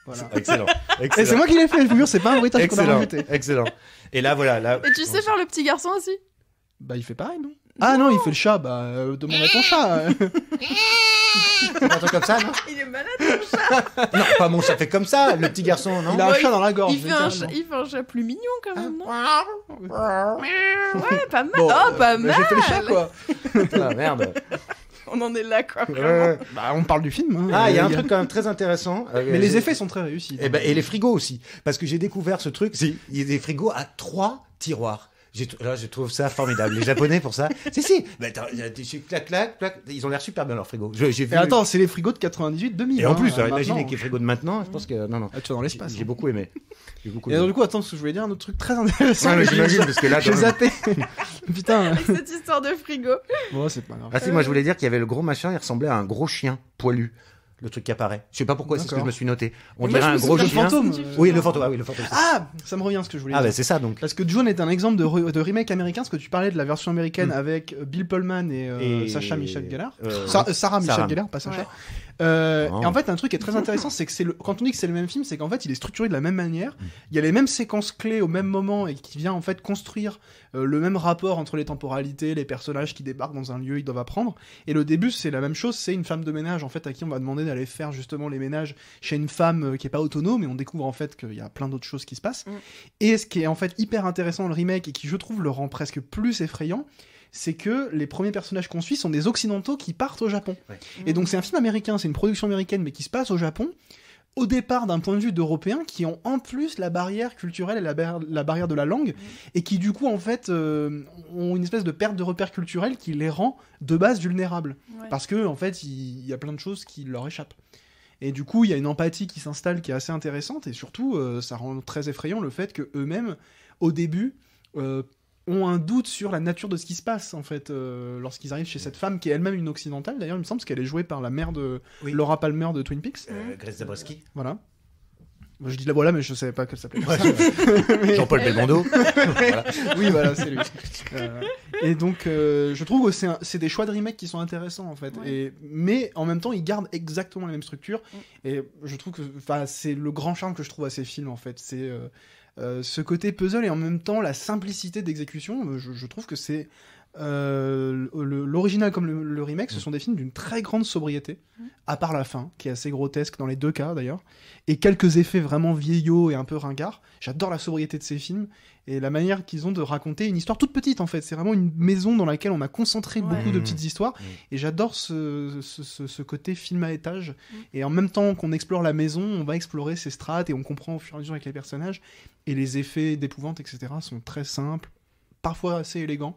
Voilà. Excellent. Et c'est moi qui l'ai fait, je vous jure, c'est pas un bruitage qu'on a rajouté. Excellent. Et là, voilà. Et tu sais faire le petit garçon aussi? Bah, il fait pareil, non? Ah non, il fait le chat, demande à ton chat. Un truc comme ça, non? Il est malade, ton chat. Non, pas mon chat fait comme ça, le petit garçon, non? Il a un chat dans la gorge. Il fait un chat plus mignon quand même, non? Ouais, pas mal. Bon, pas mal. J'ai fait le chat, quoi. Ah, merde. On en est là, quoi. Bah, on parle du film. Hein. Ah, il y a un truc quand même très intéressant. Mais les effets sont très réussis. Et les frigos aussi. Parce que j'ai découvert ce truc. Il y a des frigos à 3 tiroirs. Là, je trouve ça formidable. Les Japonais, pour ça. Si. Bah, clac, clac, clac. Ils ont l'air super bien, leurs frigos. J'ai vu... Et attends, c'est les frigos de 98, 2000. Et en plus, imagine avec les frigos de maintenant. Je pense que. Non. Ah, tu vas dans l'espace. J'ai beaucoup aimé. Et alors, du coup, attends, parce que je voulais dire un autre truc très intéressant. Ouais, mais j'imagine, parce que là. J'ai zappé. Putain. Avec cette histoire de frigo. Bon, c'est pas grave. Ah, si, moi, je voulais dire qu'il y avait le gros machin, il ressemblait à un gros chien poilu. Le truc qui apparaît. Je sais pas pourquoi, c'est ce que je me suis noté. On dirait un gros chien. Fantôme. Oui, le fantôme. Ah oui, le fantôme. Ah, ça me revient ce que je voulais dire. Ah, bah c'est ça donc. Parce que Ju-On est un exemple de remake américain, parce que tu parlais de la version américaine avec Bill Pullman et Sacha Michel Gellar. Sarah Michel Gellar, pas Sacha. Et en fait, un truc qui est très intéressant, c'est que quand on dit que c'est le même film, c'est qu'en fait, il est structuré de la même manière. Il y a les mêmes séquences clés au même moment et qui vient en fait construire le même rapport entre les temporalités, les personnages qui débarquent dans un lieu, ils doivent apprendre. Et le début, c'est la même chose, c'est une femme de ménage en fait à qui on va demander d'aller faire justement les ménages chez une femme qui est pas autonome, et on découvre en fait qu'il y a plein d'autres choses qui se passent. Et ce qui est en fait hyper intéressant dans le remake et qui je trouve le rend presque plus effrayant, c'est que les premiers personnages qu'on suit sont des occidentaux qui partent au Japon. Et donc c'est un film américain, c'est une production américaine, mais qui se passe au Japon, au départ d'un point de vue d'Européens qui ont en plus la barrière culturelle et la barrière de la langue, et qui du coup en fait ont une espèce de perte de repères culturels qui les rend de base vulnérables. Parce que en fait il y a plein de choses qui leur échappent. Et du coup il y a une empathie qui s'installe qui est assez intéressante, et surtout ça rend très effrayant le fait que eux-mêmes au début ont un doute sur la nature de ce qui se passe en fait lorsqu'ils arrivent chez cette femme qui est elle-même une occidentale d'ailleurs, il me semble, parce qu'elle est jouée par la mère de Laura Palmer de Twin Peaks. Grace Zabriskie. Voilà. Moi, je dis la voilà, mais je savais pas qu'elle s'appelait. Jean-Paul Belmondo. Voilà. Oui, voilà, c'est lui. Et donc, je trouve que c'est des choix de remake qui sont intéressants en fait. Mais en même temps, ils gardent exactement la même structure. Et je trouve que c'est le grand charme que je trouve à ces films en fait. C'est ce côté puzzle et en même temps la simplicité d'exécution. Je trouve que c'est l'original comme le remake, ce sont des films d'une très grande sobriété, à part la fin, qui est assez grotesque dans les deux cas d'ailleurs, et quelques effets vraiment vieillots et un peu ringards. J'adore la sobriété de ces films, et la manière qu'ils ont de raconter une histoire toute petite en fait. C'est vraiment une maison dans laquelle on a concentré beaucoup de petites histoires, et j'adore ce côté film à étage. Et en même temps qu'on explore la maison, on va explorer ses strates, et on comprend au fur et à mesure avec les personnages, et les effets d'épouvante, etc. sont très simples, parfois assez élégants,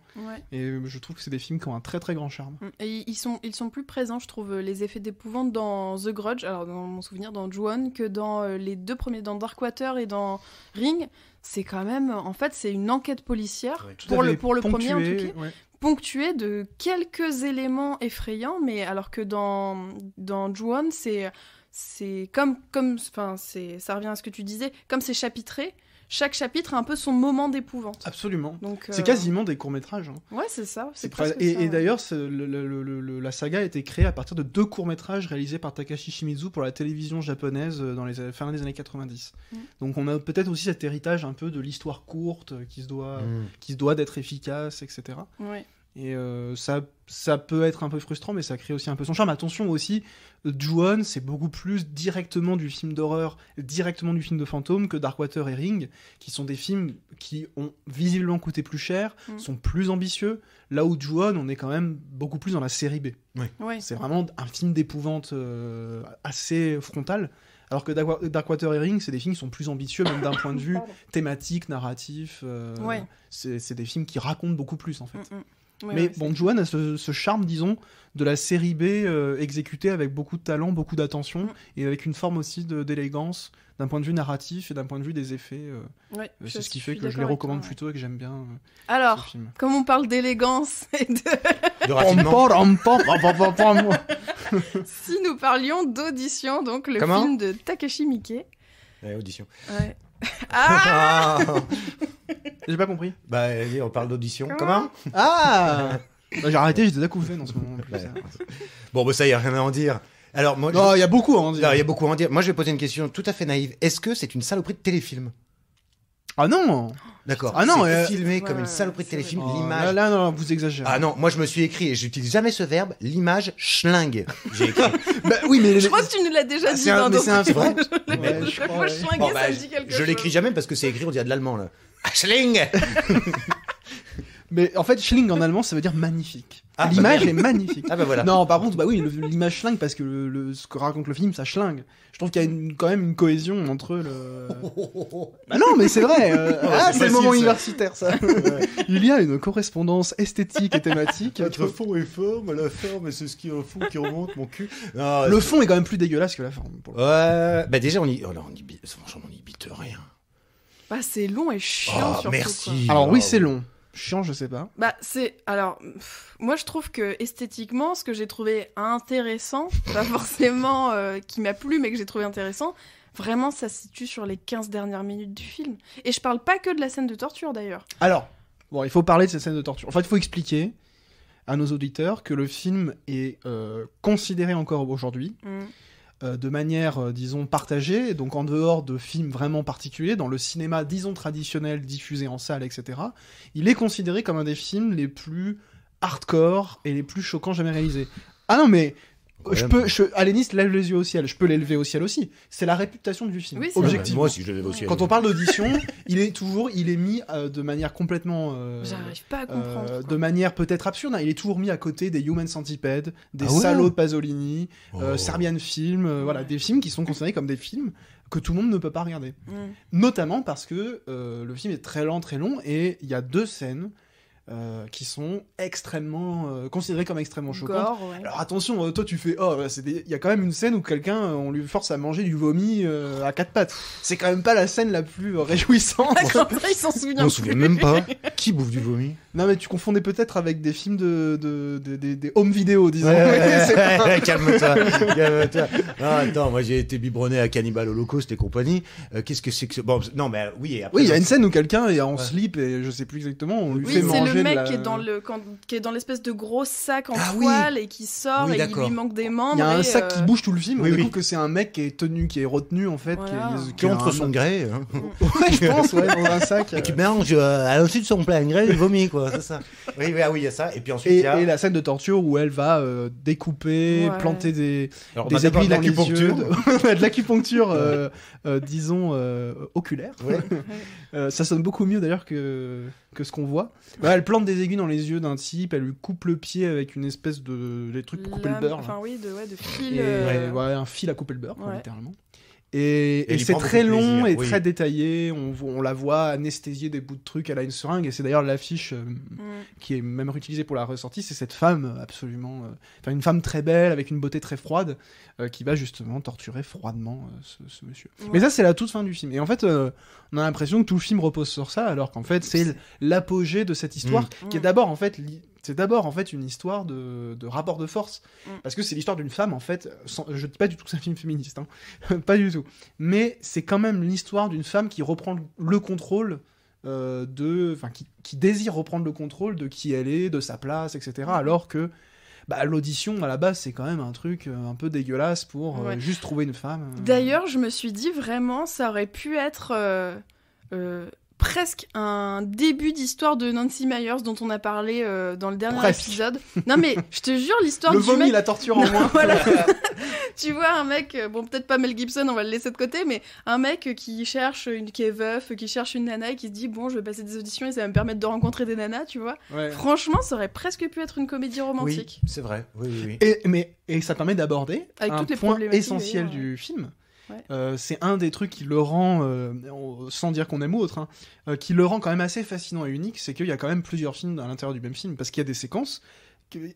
et je trouve que c'est des films qui ont un très très grand charme. Et ils sont plus présents, je trouve, les effets d'épouvante dans The Grudge, alors dans mon souvenir dans Ju-On, que dans les deux premiers, dans Darkwater et dans Ring. C'est quand même, en fait, c'est une enquête policière, pour le premier en tout cas, ponctuée de quelques éléments effrayants, mais alors que dans Ju-On, c'est comme ça revient à ce que tu disais, comme c'est chapitré. Chaque chapitre a un peu son moment d'épouvante. Absolument. Donc, c'est quasiment des courts-métrages. Ouais, c'est ça. Et d'ailleurs, la saga a été créée à partir de 2 courts-métrages réalisés par Takashi Shimizu pour la télévision japonaise dans les fin des années 90. Donc on a peut-être aussi cet héritage un peu de l'histoire courte qui se doit d'être efficace, etc. Ouais. Et ça peut être un peu frustrant, mais ça crée aussi un peu son charme. Attention aussi, Ju-On, c'est beaucoup plus directement du film d'horreur, directement du film de fantôme que Darkwater et Ring, qui sont des films qui ont visiblement coûté plus cher, sont plus ambitieux. Là où Ju-On, on est quand même beaucoup plus dans la série B. C'est vraiment un film d'épouvante assez frontal. Alors que Darkwater et Ring, c'est des films qui sont plus ambitieux, même d'un point de vue thématique, narratif. C'est des films qui racontent beaucoup plus, en fait. Mais bon, Ju-On a ce charme, disons, de la série B exécutée avec beaucoup de talent, beaucoup d'attention, et avec une forme aussi d'élégance, d'un point de vue narratif et d'un point de vue des effets. C'est ce qui fait que je les recommande plutôt et que j'aime bien. Alors, ce film. comme on parle d'élégance et De raffinement. Si nous parlions d'Audition, donc le film de Takashi Miike. Audition. Ouais. J'ai pas compris. Bah, on parle d'Audition. Comment J'ai arrêté, j'étais d'acouphène en ce moment. Bon, bah ça, y a rien à en dire. Alors, moi, non, il y a beaucoup à en dire. Il y a beaucoup à en dire. Moi, je vais poser une question tout à fait naïve. Est-ce que c'est une saloperie de téléfilm ? Ah non. D'accord. Ah non, c'est filmé comme une saloperie de téléfilm. L'image. Là, non, vous exagérez. Ah non, moi je me suis écrit et j'utilise jamais ce verbe. L'image schlingue. J'ai écrit. Oui, mais je crois que tu nous l'as déjà dit. C'est vrai. Je l'écris jamais parce que c'est écrit, on dirait de l'allemand là. Schling. Mais en fait, schling en allemand, ça veut dire magnifique. L'image est magnifique. Ah bah voilà. Non, par contre, l'image schlingue parce que ce que raconte le film, ça schlingue. Je trouve qu'il y a quand même une cohésion entre le. Bah non, mais c'est vrai. C'est le moment universitaire, ça. Il y a une correspondance esthétique et thématique. Entre fond et forme, la forme, c'est ce qui est au fond qui remonte mon cul. Non, le fond est quand même plus dégueulasse que la forme. Ouais. Bah déjà, franchement, on y bite rien. Bah c'est long et chiant surtout. Merci. Quoi. Alors oui, c'est long. Chiant, je sais pas. Bah moi je trouve que esthétiquement, ce que j'ai trouvé intéressant, pas forcément qui m'a plu, mais que j'ai trouvé intéressant, vraiment ça se situe sur les 15 dernières minutes du film. Et je parle pas que de la scène de torture d'ailleurs. Alors, bon, il faut parler de cette scène de torture. En fait, il faut expliquer à nos auditeurs que le film est considéré encore aujourd'hui de manière, disons, partagée, donc en dehors de films vraiment particuliers, dans le cinéma, disons, traditionnel, diffusé en salle, etc., il est considéré comme un des films les plus hardcore et les plus choquants jamais réalisés. Ah non, mais Alénis lève les yeux au ciel, je peux l'élever au ciel aussi. C'est la réputation du film, oui, objectivement. Moi aussi, je l'élève au ciel. Quand on parle d'Audition, il est mis de manière complètement... J'arrive pas à comprendre. De manière peut-être absurde, hein. Il est toujours mis à côté des Human Centipede, des Salauds de Pasolini, Serbian Film, voilà, des films qui sont considérés comme des films que tout le monde ne peut pas regarder. Notamment parce que le film est très lent, très long, et il y a 2 scènes qui sont extrêmement considérées comme extrêmement choquantes. Gore, ouais. Alors attention, toi tu fais il y a quand même une scène où quelqu'un on lui force à manger du vomi à 4 pattes. C'est quand même pas la scène la plus réjouissante. Comme ça, il s'en souvient. On se souvient même pas. Qui bouffe du vomi? Non mais tu confondais peut-être avec des films des home vidéo, disons. Calme-toi. Non, attends, moi j'ai été biberonné à Cannibal Holocaust et compagnie. Qu'est-ce que c'est que bon, non mais oui. Après, il y a une scène où quelqu'un est en slip et je sais plus exactement, on lui fait manger de mec la- qui est dans l'espèce de gros sac en Ah oui. toile et qui sort Oui, et il d'accord. lui manque des membres. Il y a un et, sac qui bouge tout le film. Oui, on oui. découvre que c'est un mec qui est retenu en fait, Voilà. Qui a entre un- son gré. Hein. Ouais, je pense, ouais, dans un sac. Et qui mélange à l'ensuite de son plein gré, il vomit, quoi, c'est ça. Oui, il y a ça. Et puis ensuite, il y a. Et la scène de torture où elle va découper, Ouais. planter des Alors, on va aiguilles d'abord dans les yeux, l'acupuncture. de l'acupuncture, disons, oculaire. Ouais. Ça sonne beaucoup mieux d'ailleurs que ce qu'on voit. Bah, elle plante des aiguilles dans les yeux d'un type, elle lui coupe le pied avec une espèce de... les trucs pour couper le beurre. là. Enfin oui, de fil. Et, ouais, un fil à couper le beurre, quoi, Ouais. littéralement. Et Et il c'est prend très beaucoup de long plaisir, et oui. très détaillé. On la voit anesthésier des bouts de trucs. Elle a une seringue et c'est d'ailleurs l'affiche qui est même réutilisée pour la ressortie. C'est cette femme absolument, enfin une femme très belle avec une beauté très froide qui va justement torturer froidement ce monsieur. Ouais. Mais ça c'est la toute fin du film. Et en fait, on a l'impression que tout le film repose sur ça, alors qu'en fait c'est l'apogée de cette histoire qui est d'abord en fait c'est d'abord en fait une histoire de rapport de force, parce que c'est l'histoire d'une femme en fait. Je dis pas du tout que c'est un film féministe, hein. Pas du tout. Mais c'est quand même l'histoire d'une femme qui reprend le contrôle qui désire reprendre le contrôle de qui elle est, de sa place, etc. Alors que l'audition à la base c'est quand même un truc un peu dégueulasse pour Ouais. juste trouver une femme. D'ailleurs, je me suis dit vraiment, ça aurait pu être presque un début d'histoire de Nancy Myers dont on a parlé dans le dernier Presque. épisode. Non mais je te jure, l'histoire le du vomi, mec. la torture en moins. Voilà. Tu vois un mec, bon peut-être pas Mel Gibson, on va le laisser de côté, mais un mec qui est veuf, qui cherche une nana et qui se dit bon je vais passer des auditions et ça va me permettre de rencontrer des nanas, tu vois. Ouais. Franchement, ça aurait presque pu être une comédie romantique. Oui, c'est vrai. Oui. Et ça permet d'aborder Avec un toutes les point problématiques, essentiel d'ailleurs, du film. Ouais. C'est un des trucs qui le rend, sans dire qu'on aime autre, qui le rend quand même assez fascinant et unique, c'est qu'il y a quand même plusieurs films à l'intérieur du même film, parce qu'il y a des séquences,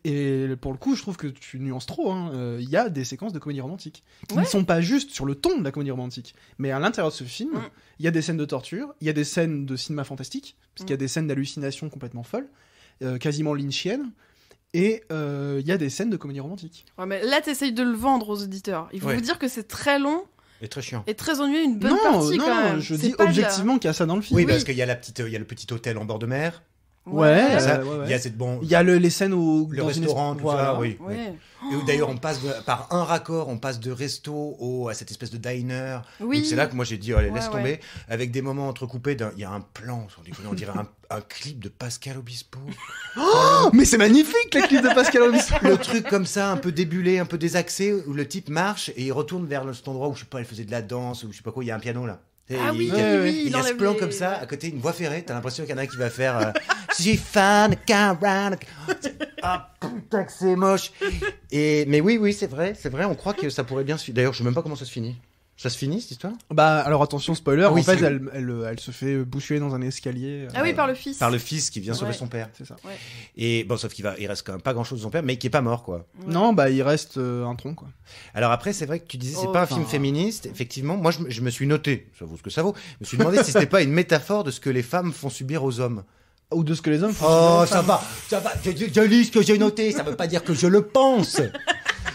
et pour le coup je trouve que tu nuances trop, il y a des séquences de comédie romantique, qui ne sont pas juste sur le ton de la comédie romantique, mais à l'intérieur de ce film, il y a des scènes de torture, il y a des scènes de cinéma fantastique, parce qu'il y a des scènes d'hallucination complètement folles, quasiment lynchiennes, et il y a des scènes de comédie romantique. Ouais, mais là t'essayes de le vendre aux auditeurs. Il faut vous dire que c'est très long. Et très chiant. Et très ennuyeux, une bonne partie quand même. Je C'est dis pas de la- objectivement qu'il y a ça dans le film. Oui, parce qu'il y a il y a le petit hôtel en bord de mer. Ouais, Ça, ouais. il y a cette Il y a les scènes où le dans une restaurant, tout voilà. ça, oui. Ouais. Et où d'ailleurs on passe par un raccord, on passe de resto à cette espèce de diner. Oui. Donc c'est là que moi j'ai dit allez, laisse Ouais, tomber, ouais. avec des moments entrecoupés. Il y a un plan, on dirait un clip de Pascal Obispo. Oh, mais c'est magnifique la clip de Pascal Obispo. Le truc comme ça, un peu débulé, un peu désaxé, où le type marche et il retourne vers cet endroit où je sais pas, il faisait de la danse ou je sais pas quoi, il y a un piano là. Et Ah oui, il y a, oui, il y a ce enlève plan les- comme ça, à côté une voie ferrée, t'as l'impression qu'il y en a un qui va faire She found a car around a- Ah putain que c'est moche. Mais oui, c'est vrai, on croit que ça pourrait bien se finir. D'ailleurs, je sais même pas comment ça se finit. Ça se finit cette histoire? Bah alors attention spoiler, Ah oui, en fait c'est- elle se fait bousculer dans un escalier. Ah oui, par le fils. Par le fils qui vient sauver Ouais. son père. C'est ça. Et bon, sauf il reste quand même pas grand chose de son père, mais qui est pas mort quoi. Ouais. Non, bah il reste un tronc quoi. Alors après, c'est vrai que tu disais c'est Oh, pas un enfin. film féministe. Effectivement, moi je me suis noté, ça vaut ce que ça vaut. Je me suis demandé si c'était pas une métaphore de ce que les femmes font subir aux hommes. Ou de ce que les hommes font. Oh, ça va. Je lis ce que j'ai noté. Ça veut pas dire que je le pense.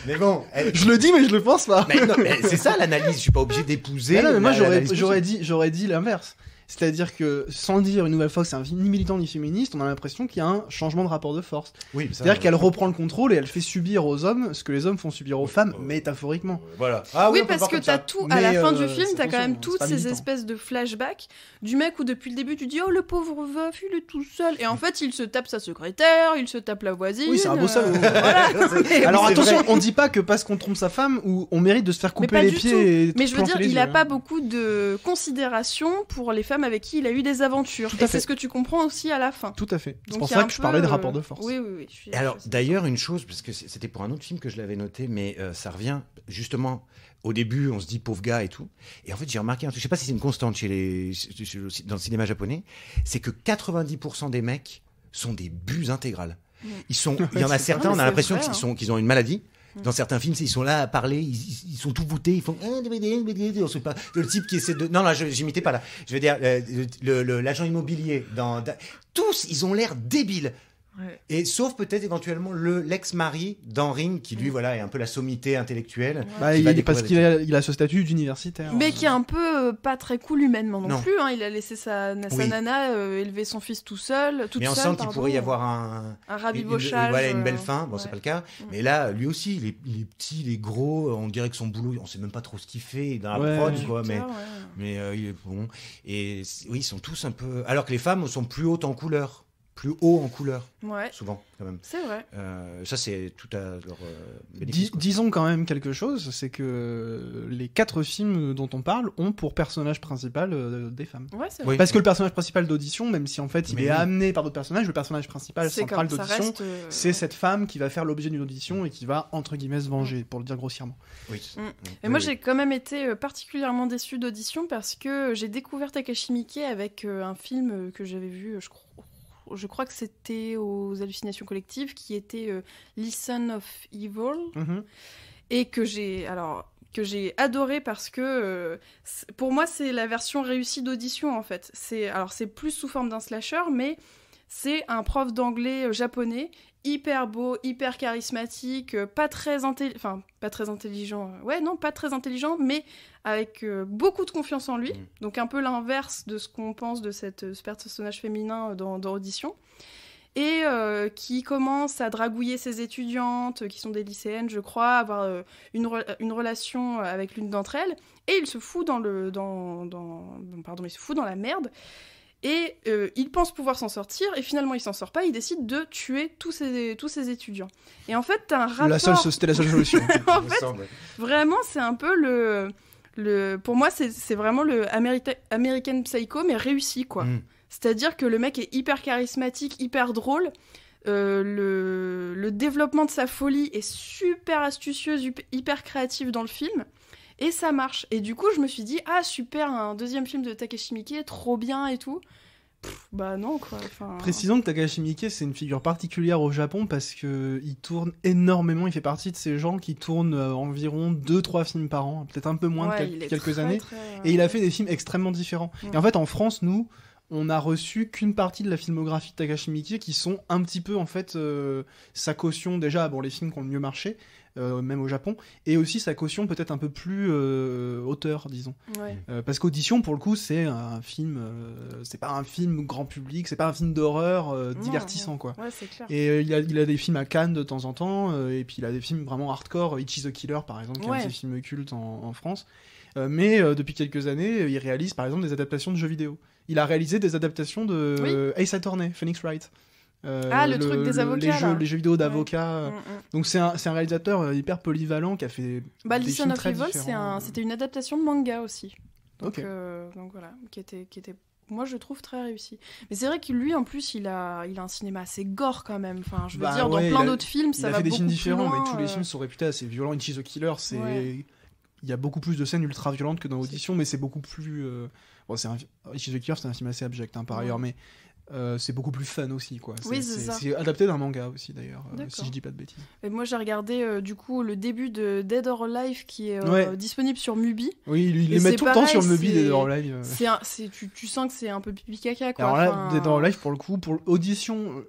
Mais bon, Je le dis mais je le pense pas. mais non, mais c'est ça l'analyse. Je suis pas obligé d'épouser. Mais non, mais moi l'analyse j'aurais dit l'inverse. C'est-à-dire que sans dire une nouvelle fois que c'est un film ni militant ni féministe, on a l'impression qu'il y a un changement de rapport de force. Oui, ça, C'est-à-dire qu'elle reprend le contrôle et elle fait subir aux hommes ce que les hommes font subir aux femmes, métaphoriquement. Voilà. Ah Oui, on peut parce voir que comme ça. t'as tout, à la Mais, fin du film, c'est t'as quand même attention, toutes c'est pas ces militant. espèces de flashbacks du mec où depuis le début tu dis oh le pauvre veuf, il est tout seul. Et en fait, il se tape sa secrétaire, il se tape la voisine. Oui, c'est un beau salaud. Voilà. Mais- Alors c'est attention, vrai. on dit pas que parce qu'on trompe sa femme, ou on mérite de se faire Mais couper pas les du pieds tout. et Mais je veux planter dire, les il yeux, a hein. pas beaucoup de considération pour les femmes avec qui il a eu des aventures. Tout à Et fait. c'est ce que tu comprends aussi à la fin. Tout à fait. C'est Donc, pour il y a ça un que je peu, parlais de rapport de force. Oui, oui, oui. Et alors, d'ailleurs, une chose, parce que c'était pour un autre film que je l'avais noté, mais ça revient justement. Au début, on se dit pauvre gars et tout. Et en fait, j'ai remarqué un truc, je sais pas si c'est une constante dans le cinéma japonais, c'est que 90% des mecs sont des buses intégrales. Il y en a certains, vrai, on mais a c'est l'impression vrai, qu'ils ont une maladie. Dans certains films, ils sont là à parler, ils sont tout voûtés, ils font on sait pas. Le type qui essaie de non là, j'imitais pas là. Je veux dire l'agent immobilier tous, ils ont l'air débiles. Ouais. Et sauf peut-être éventuellement l'ex-mari dans Ring, qui lui, voilà, est un peu la sommité intellectuelle. Bah, Qui va parce découvrir qu'il a ce statut d'universitaire. Mais qui est un peu pas très cool humainement non Non. plus. Hein. Il a laissé sa nana élever son fils toute Mais on seule, sent qu'il pourrait y avoir un rabibochage. Voilà, une belle fin. Bon, c'est ouais. pas le cas. Mais là, lui aussi, il est petit, il est gros. On dirait que son boulot, on sait même pas trop ce qu'il fait dans la Ouais. prod, quoi. Putain, Mais il est bon. Et oui, ils sont tous un peu. Alors que les femmes sont plus hautes en couleur. Plus haut en couleur, ouais. souvent, quand même. C'est vrai. Ça, c'est tout à leur bénéfice. quoi. Disons quand même quelque chose, c'est que les 4 films dont on parle ont pour personnage principal des femmes. Ouais, c'est Oui. vrai. Parce que le personnage principal d'audition, même si en fait il Mais est oui. amené par d'autres personnages, le personnage principal C'est central comme ça d'audition, reste. c'est cette femme qui va faire l'objet d'une audition et qui va, entre guillemets, se venger, pour le dire grossièrement. Oui. Et moi, j'ai quand même été particulièrement déçue d'Audition parce que j'ai découvert Takashi Miike avec un film que j'avais vu, je crois que c'était aux Hallucinations collectives, qui était Listen of Evil, et que j'ai adoré parce que pour moi c'est la version réussie d'Audition en fait. C'est plus sous forme d'un slasher, mais c'est un prof d'anglais japonais hyper beau, hyper charismatique, pas très intelligent, pas très intelligent, mais avec beaucoup de confiance en lui. Donc un peu l'inverse de ce qu'on pense de ce personnage féminin dans Audition. Et qui commence à dragouiller ses étudiantes, qui sont des lycéennes, je crois, avoir une relation avec l'une d'entre elles, et il se fout dans la merde. Et il pense pouvoir s'en sortir, et finalement il s'en sort pas, il décide de tuer tous ses étudiants. Et en fait, t'as un rapport... C'était la seule solution. En fait, vraiment, c'est un peu pour moi, c'est vraiment le American Psycho, mais réussi, quoi. C'est-à-dire que le mec est hyper charismatique, hyper drôle, le développement de sa folie est super astucieuse, hyper créatif dans le film, et ça marche. Et du coup, je me suis dit, ah super, un deuxième film de Takashi Miike, trop bien et tout. Bah non, quoi. Précisons que Takashi Miike, c'est une figure particulière au Japon parce qu'il tourne énormément, il fait partie de ces gens qui tournent environ 2-3 films par an, peut-être un peu moins de quelques années, et il a fait des films extrêmement différents. Et en fait, en France, nous, on a reçu qu'une partie de la filmographie de Takashi Miike qui sont un petit peu, en fait, sa caution, déjà, bon, les films qui ont le mieux marché, même au Japon, et aussi sa caution peut-être un peu plus auteur, disons. Ouais. Parce qu'Audition, pour le coup, c'est un film, c'est pas un film grand public, c'est pas un film d'horreur divertissant, quoi. Ouais, c'est clair. Et il a des films à Cannes de temps en temps, et puis il a des films vraiment hardcore, Ichi the Killer, par exemple, qui est un de ses films cultes en France. Mais depuis quelques années, il réalise par exemple des adaptations de jeux vidéo. Il a réalisé des adaptations de Ace Attorney, Phoenix Wright. Le truc des avocats, les jeux vidéo d'avocats. Donc c'est un réalisateur hyper polyvalent qui a fait des Listen films of très Evil, différents. c'était une adaptation de manga aussi. Donc, Ok. donc voilà, qui était, moi je trouve très réussi. Mais c'est vrai que lui en plus il a un cinéma assez gore quand même. Enfin, je veux dire, dans plein d'autres films, ça va beaucoup plus loin. Il a fait des films différents, loin, mais tous les films sont réputés assez violents. Ichi the Killer, c'est... Ouais. Il y a beaucoup plus de scènes ultra violentes que dans Audition, mais c'est beaucoup plus... Bon, Ichi the Killer, c'est un film assez abject, par ailleurs, mais c'est beaucoup plus fun aussi, quoi. Oui, c'est ça. C'est adapté d'un manga aussi, d'ailleurs, si je dis pas de bêtises. Et moi j'ai regardé du coup le début de Dead or Alive qui est disponible sur Mubi. Oui, il les met tout le temps sur Mubi, Dead or Alive. Tu sens que c'est un peu pipi caca, quoi. Alors là, Dead or Alive, pour le coup, pour Audition,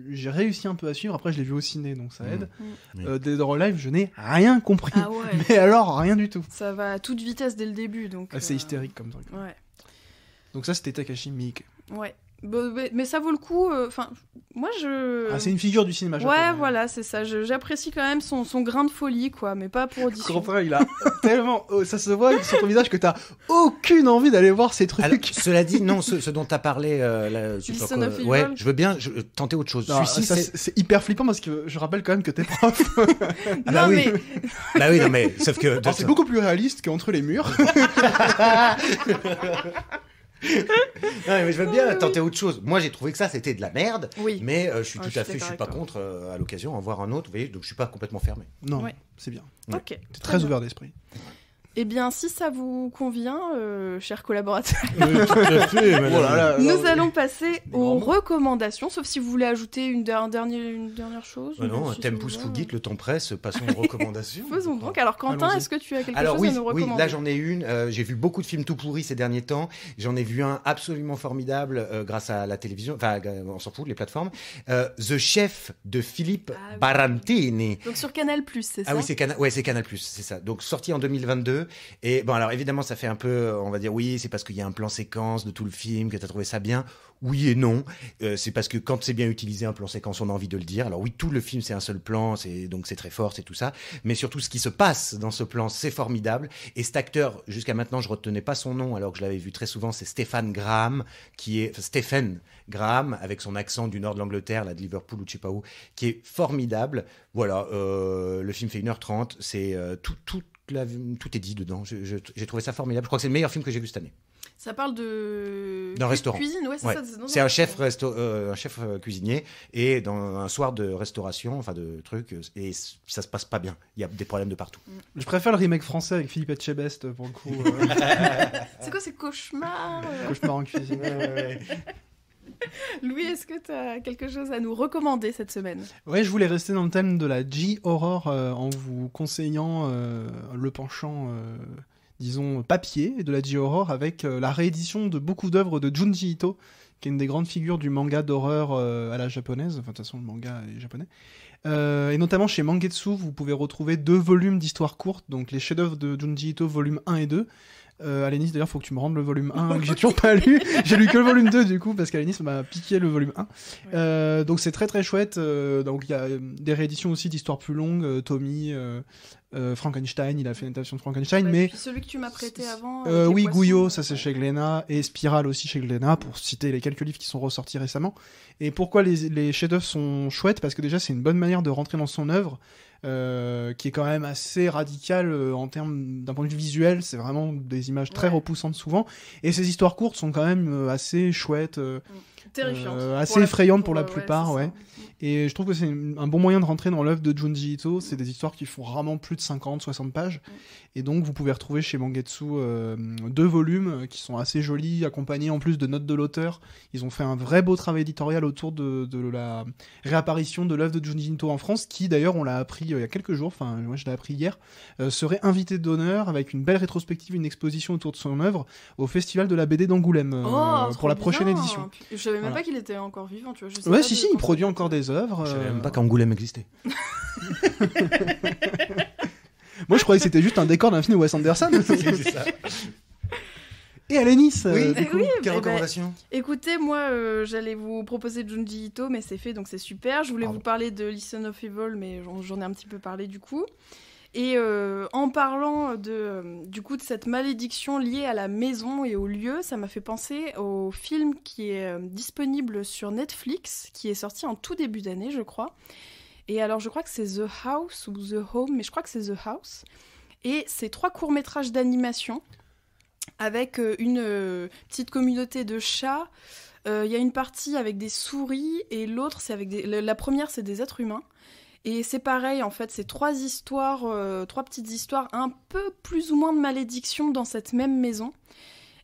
j'ai réussi un peu à suivre. Après, je l'ai vu au ciné, donc ça aide. Dead or Alive, je n'ai rien compris. Ah ouais. Mais alors, rien du tout. Ça va à toute vitesse dès le début, donc. C'est hystérique comme truc. Ouais. Donc ça, c'était Takashi Miike. Ouais. Mais ça vaut le coup. Enfin, moi je. Ah, c'est une figure du cinéma japonais. Ouais, voilà, c'est ça. J'apprécie quand même son grain de folie, quoi, mais pas pour Audition. Au contraire, il a tellement. Ça se voit sur ton visage que t'as aucune envie d'aller voir ces trucs. Alors, cela dit, non, ce dont t'as parlé, Listen of Evil. ouais, je veux bien tenter autre chose. Non, Celui-ci, c'est hyper flippant parce que je rappelle quand même que t'es prof. Ah bah oui. Bah oui, non mais sauf que Alors, c'est beaucoup plus réaliste qu'entre les murs. Non, mais je veux bien tenter autre chose. Moi, j'ai trouvé que ça, c'était de la merde. Oui. Mais je suis je suis pas contre à l'occasion en voir un autre. Vous voyez, donc je suis pas complètement fermé. Non, Ouais. c'est bien. Ok. T'es très ouvert d'esprit. Eh bien, si ça vous convient, chers collaborateurs, Tout à fait, madame. Oh là là. nous allons passer Des aux grands mots. recommandations, sauf si vous voulez ajouter une dernière chose. Ah non, ou un si ça tempus vous va. fugit, le temps presse, passons aux recommandations. Faisons donc. Alors, Quentin, Allons-y. est-ce que tu as quelque Alors chose oui, à nous oui, recommander? là j'en ai une. J'ai vu beaucoup de films tout pourris ces derniers temps. J'en ai vu un absolument formidable grâce à la télévision. Enfin, on s'en fout, les plateformes. The Chef de Philippe Ah oui. Barantini. Donc sur Canal+, c'est ça? Ah oui, c'est Canal+, c'est ça. Donc sorti en 2022. Et bon, alors évidemment, ça fait un peu, on va dire, oui, c'est parce qu'il y a un plan séquence de tout le film que tu as trouvé ça bien. Oui et non. C'est parce que quand c'est bien utilisé, un plan séquence, on a envie de le dire. Alors oui, tout le film, c'est un seul plan, donc c'est très fort, c'est tout ça. Mais surtout, ce qui se passe dans ce plan, c'est formidable. Et cet acteur, jusqu'à maintenant, je retenais pas son nom, alors que je l'avais vu très souvent, c'est Stephen Graham, Stephen Graham, avec son accent du nord de l'Angleterre, là, de Liverpool ou je sais pas où, qui est formidable. Voilà, le film fait 1h30, c'est tout est dit dedans. J'ai trouvé ça formidable. Je crois que c'est le meilleur film que j'ai vu cette année. Ça parle d'un restaurant. Cuisine, ouais, c'est Ouais. ça. Dans C'est un chef cuisinier et dans un soir de restauration, enfin de trucs, et ça se passe pas bien. Il y a des problèmes de partout. Je préfère le remake français avec Philippe Etchebest pour le coup. C'est quoi ces cauchemars Cauchemar en cuisine. Louis, est-ce que tu as quelque chose à nous recommander cette semaine? Ouais, je voulais rester dans le thème de la J-horror en vous conseillant le penchant, disons, papier de la J-horror avec la réédition de beaucoup d'œuvres de Junji Ito, qui est une des grandes figures du manga d'horreur à la japonaise. Enfin, de toute façon, le manga est japonais. Et notamment chez Mangetsu, vous pouvez retrouver 2 volumes d'histoires courtes, donc les chefs-d'œuvre de Junji Ito, volume 1 et 2. Alénis, d'ailleurs, faut que tu me rendes le volume 1 que j'ai toujours pas lu. J'ai lu que le volume 2 du coup, parce qu'Alénis m'a piqué le volume 1. Donc c'est très très chouette. Donc il y a des rééditions aussi d'histoires plus longues. Tommy, Frankenstein, il a fait une adaptation de Frankenstein, Ouais, mais puis celui que tu m'as prêté avant. avec les oui, poissons, Gouillot, ça c'est chez Glénat, et Spiral aussi chez Glénat, pour citer les quelques livres qui sont ressortis récemment. Et pourquoi les chefs-d'œuvre sont chouettes? Parce que déjà c'est une bonne manière de rentrer dans son œuvre, qui est quand même assez radicale en termes d'un point de vue visuel. C'est vraiment des images très Ouais. repoussantes souvent, et ces histoires courtes sont quand même assez chouettes. Terrifiante. Assez effrayantes pour la plupart, c'est ça. ouais. Et je trouve que c'est un bon moyen de rentrer dans l'œuvre de Junji Ito. C'est des histoires qui font rarement plus de 50-60 pages. Et donc, vous pouvez retrouver chez Mangetsu 2 volumes qui sont assez jolis, accompagnés en plus de notes de l'auteur. Ils ont fait un vrai beau travail éditorial autour de la réapparition de l'œuvre de Junji Ito en France, qui d'ailleurs, on l'a appris il y a quelques jours, enfin, moi je l'ai appris hier, serait invité d'honneur avec une belle rétrospective, une exposition autour de son œuvre au Festival de la BD d'Angoulême Oh, pour la trop prochaine bien. édition. Je savais même Voilà. pas qu'il était encore vivant, tu vois. Je sais Ouais, pas si, de si, quand il produit encore des œuvres. Je savais même pas qu'Angoulême existait. Moi, je croyais que c'était juste un décor d'un film de Wes Anderson. C'est ça. Et Alénis, Oui, du coup. oui, quelle eh ben, recommandation? Écoutez, moi, j'allais vous proposer Junji Ito, mais c'est fait, donc c'est super. Je voulais Pardon. vous parler de Listen of Evil, mais j'en ai un petit peu parlé du coup. Et en parlant du coup de cette malédiction liée à la maison et au lieu, ça m'a fait penser au film qui est disponible sur Netflix, qui est sorti en tout début d'année, je crois. Et alors, je crois que c'est The House ou The Home, mais je crois que c'est The House. Et c'est 3 courts-métrages d'animation avec une petite communauté de chats. Il y a une partie avec des souris et l'autre, c'est avec la première, c'est des êtres humains. Et c'est pareil, en fait, c'est 3 petites histoires, un peu plus ou moins de malédiction dans cette même maison.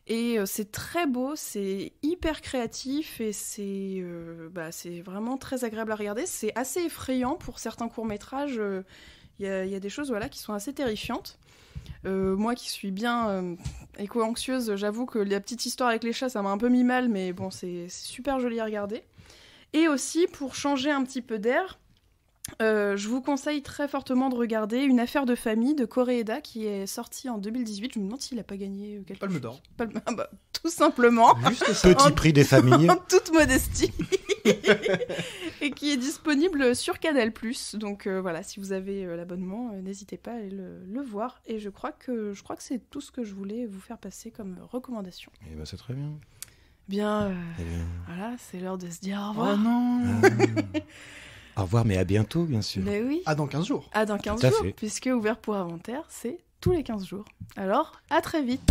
Et c'est très beau, c'est hyper créatif et c'est vraiment très agréable à regarder. C'est assez effrayant pour certains courts-métrages. Il y a des choses qui sont assez terrifiantes. Moi qui suis bien éco-anxieuse, j'avoue que la petite histoire avec les chats, ça m'a un peu mis mal, mais bon, c'est super joli à regarder. Et aussi, pour changer un petit peu d'air, je vous conseille très fortement de regarder Une affaire de famille de Koreeda qui est sortie en 2018. Je me demande s'il n'a pas gagné quelque Palme chose. d'or. Tout simplement. Juste ça. Petit prix des familles. En toute modestie. Et qui est disponible sur Canal+. Donc voilà, si vous avez l'abonnement, n'hésitez pas à aller le voir. Et je crois que c'est tout ce que je voulais vous faire passer comme recommandation. Eh ben, c'est très bien. Bien, Eh bien. voilà, c'est l'heure de se dire au Oh revoir. non. Au revoir, mais à bientôt, bien sûr. Mais oui. Ah, dans 15 jours. À dans 15 Tout à jours, fait. puisque Ouvert pour Inventaire, c'est tous les 15 jours. Alors, à très vite.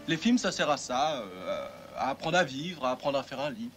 Les films, ça sert à ça, à apprendre à vivre, à apprendre à faire un lit.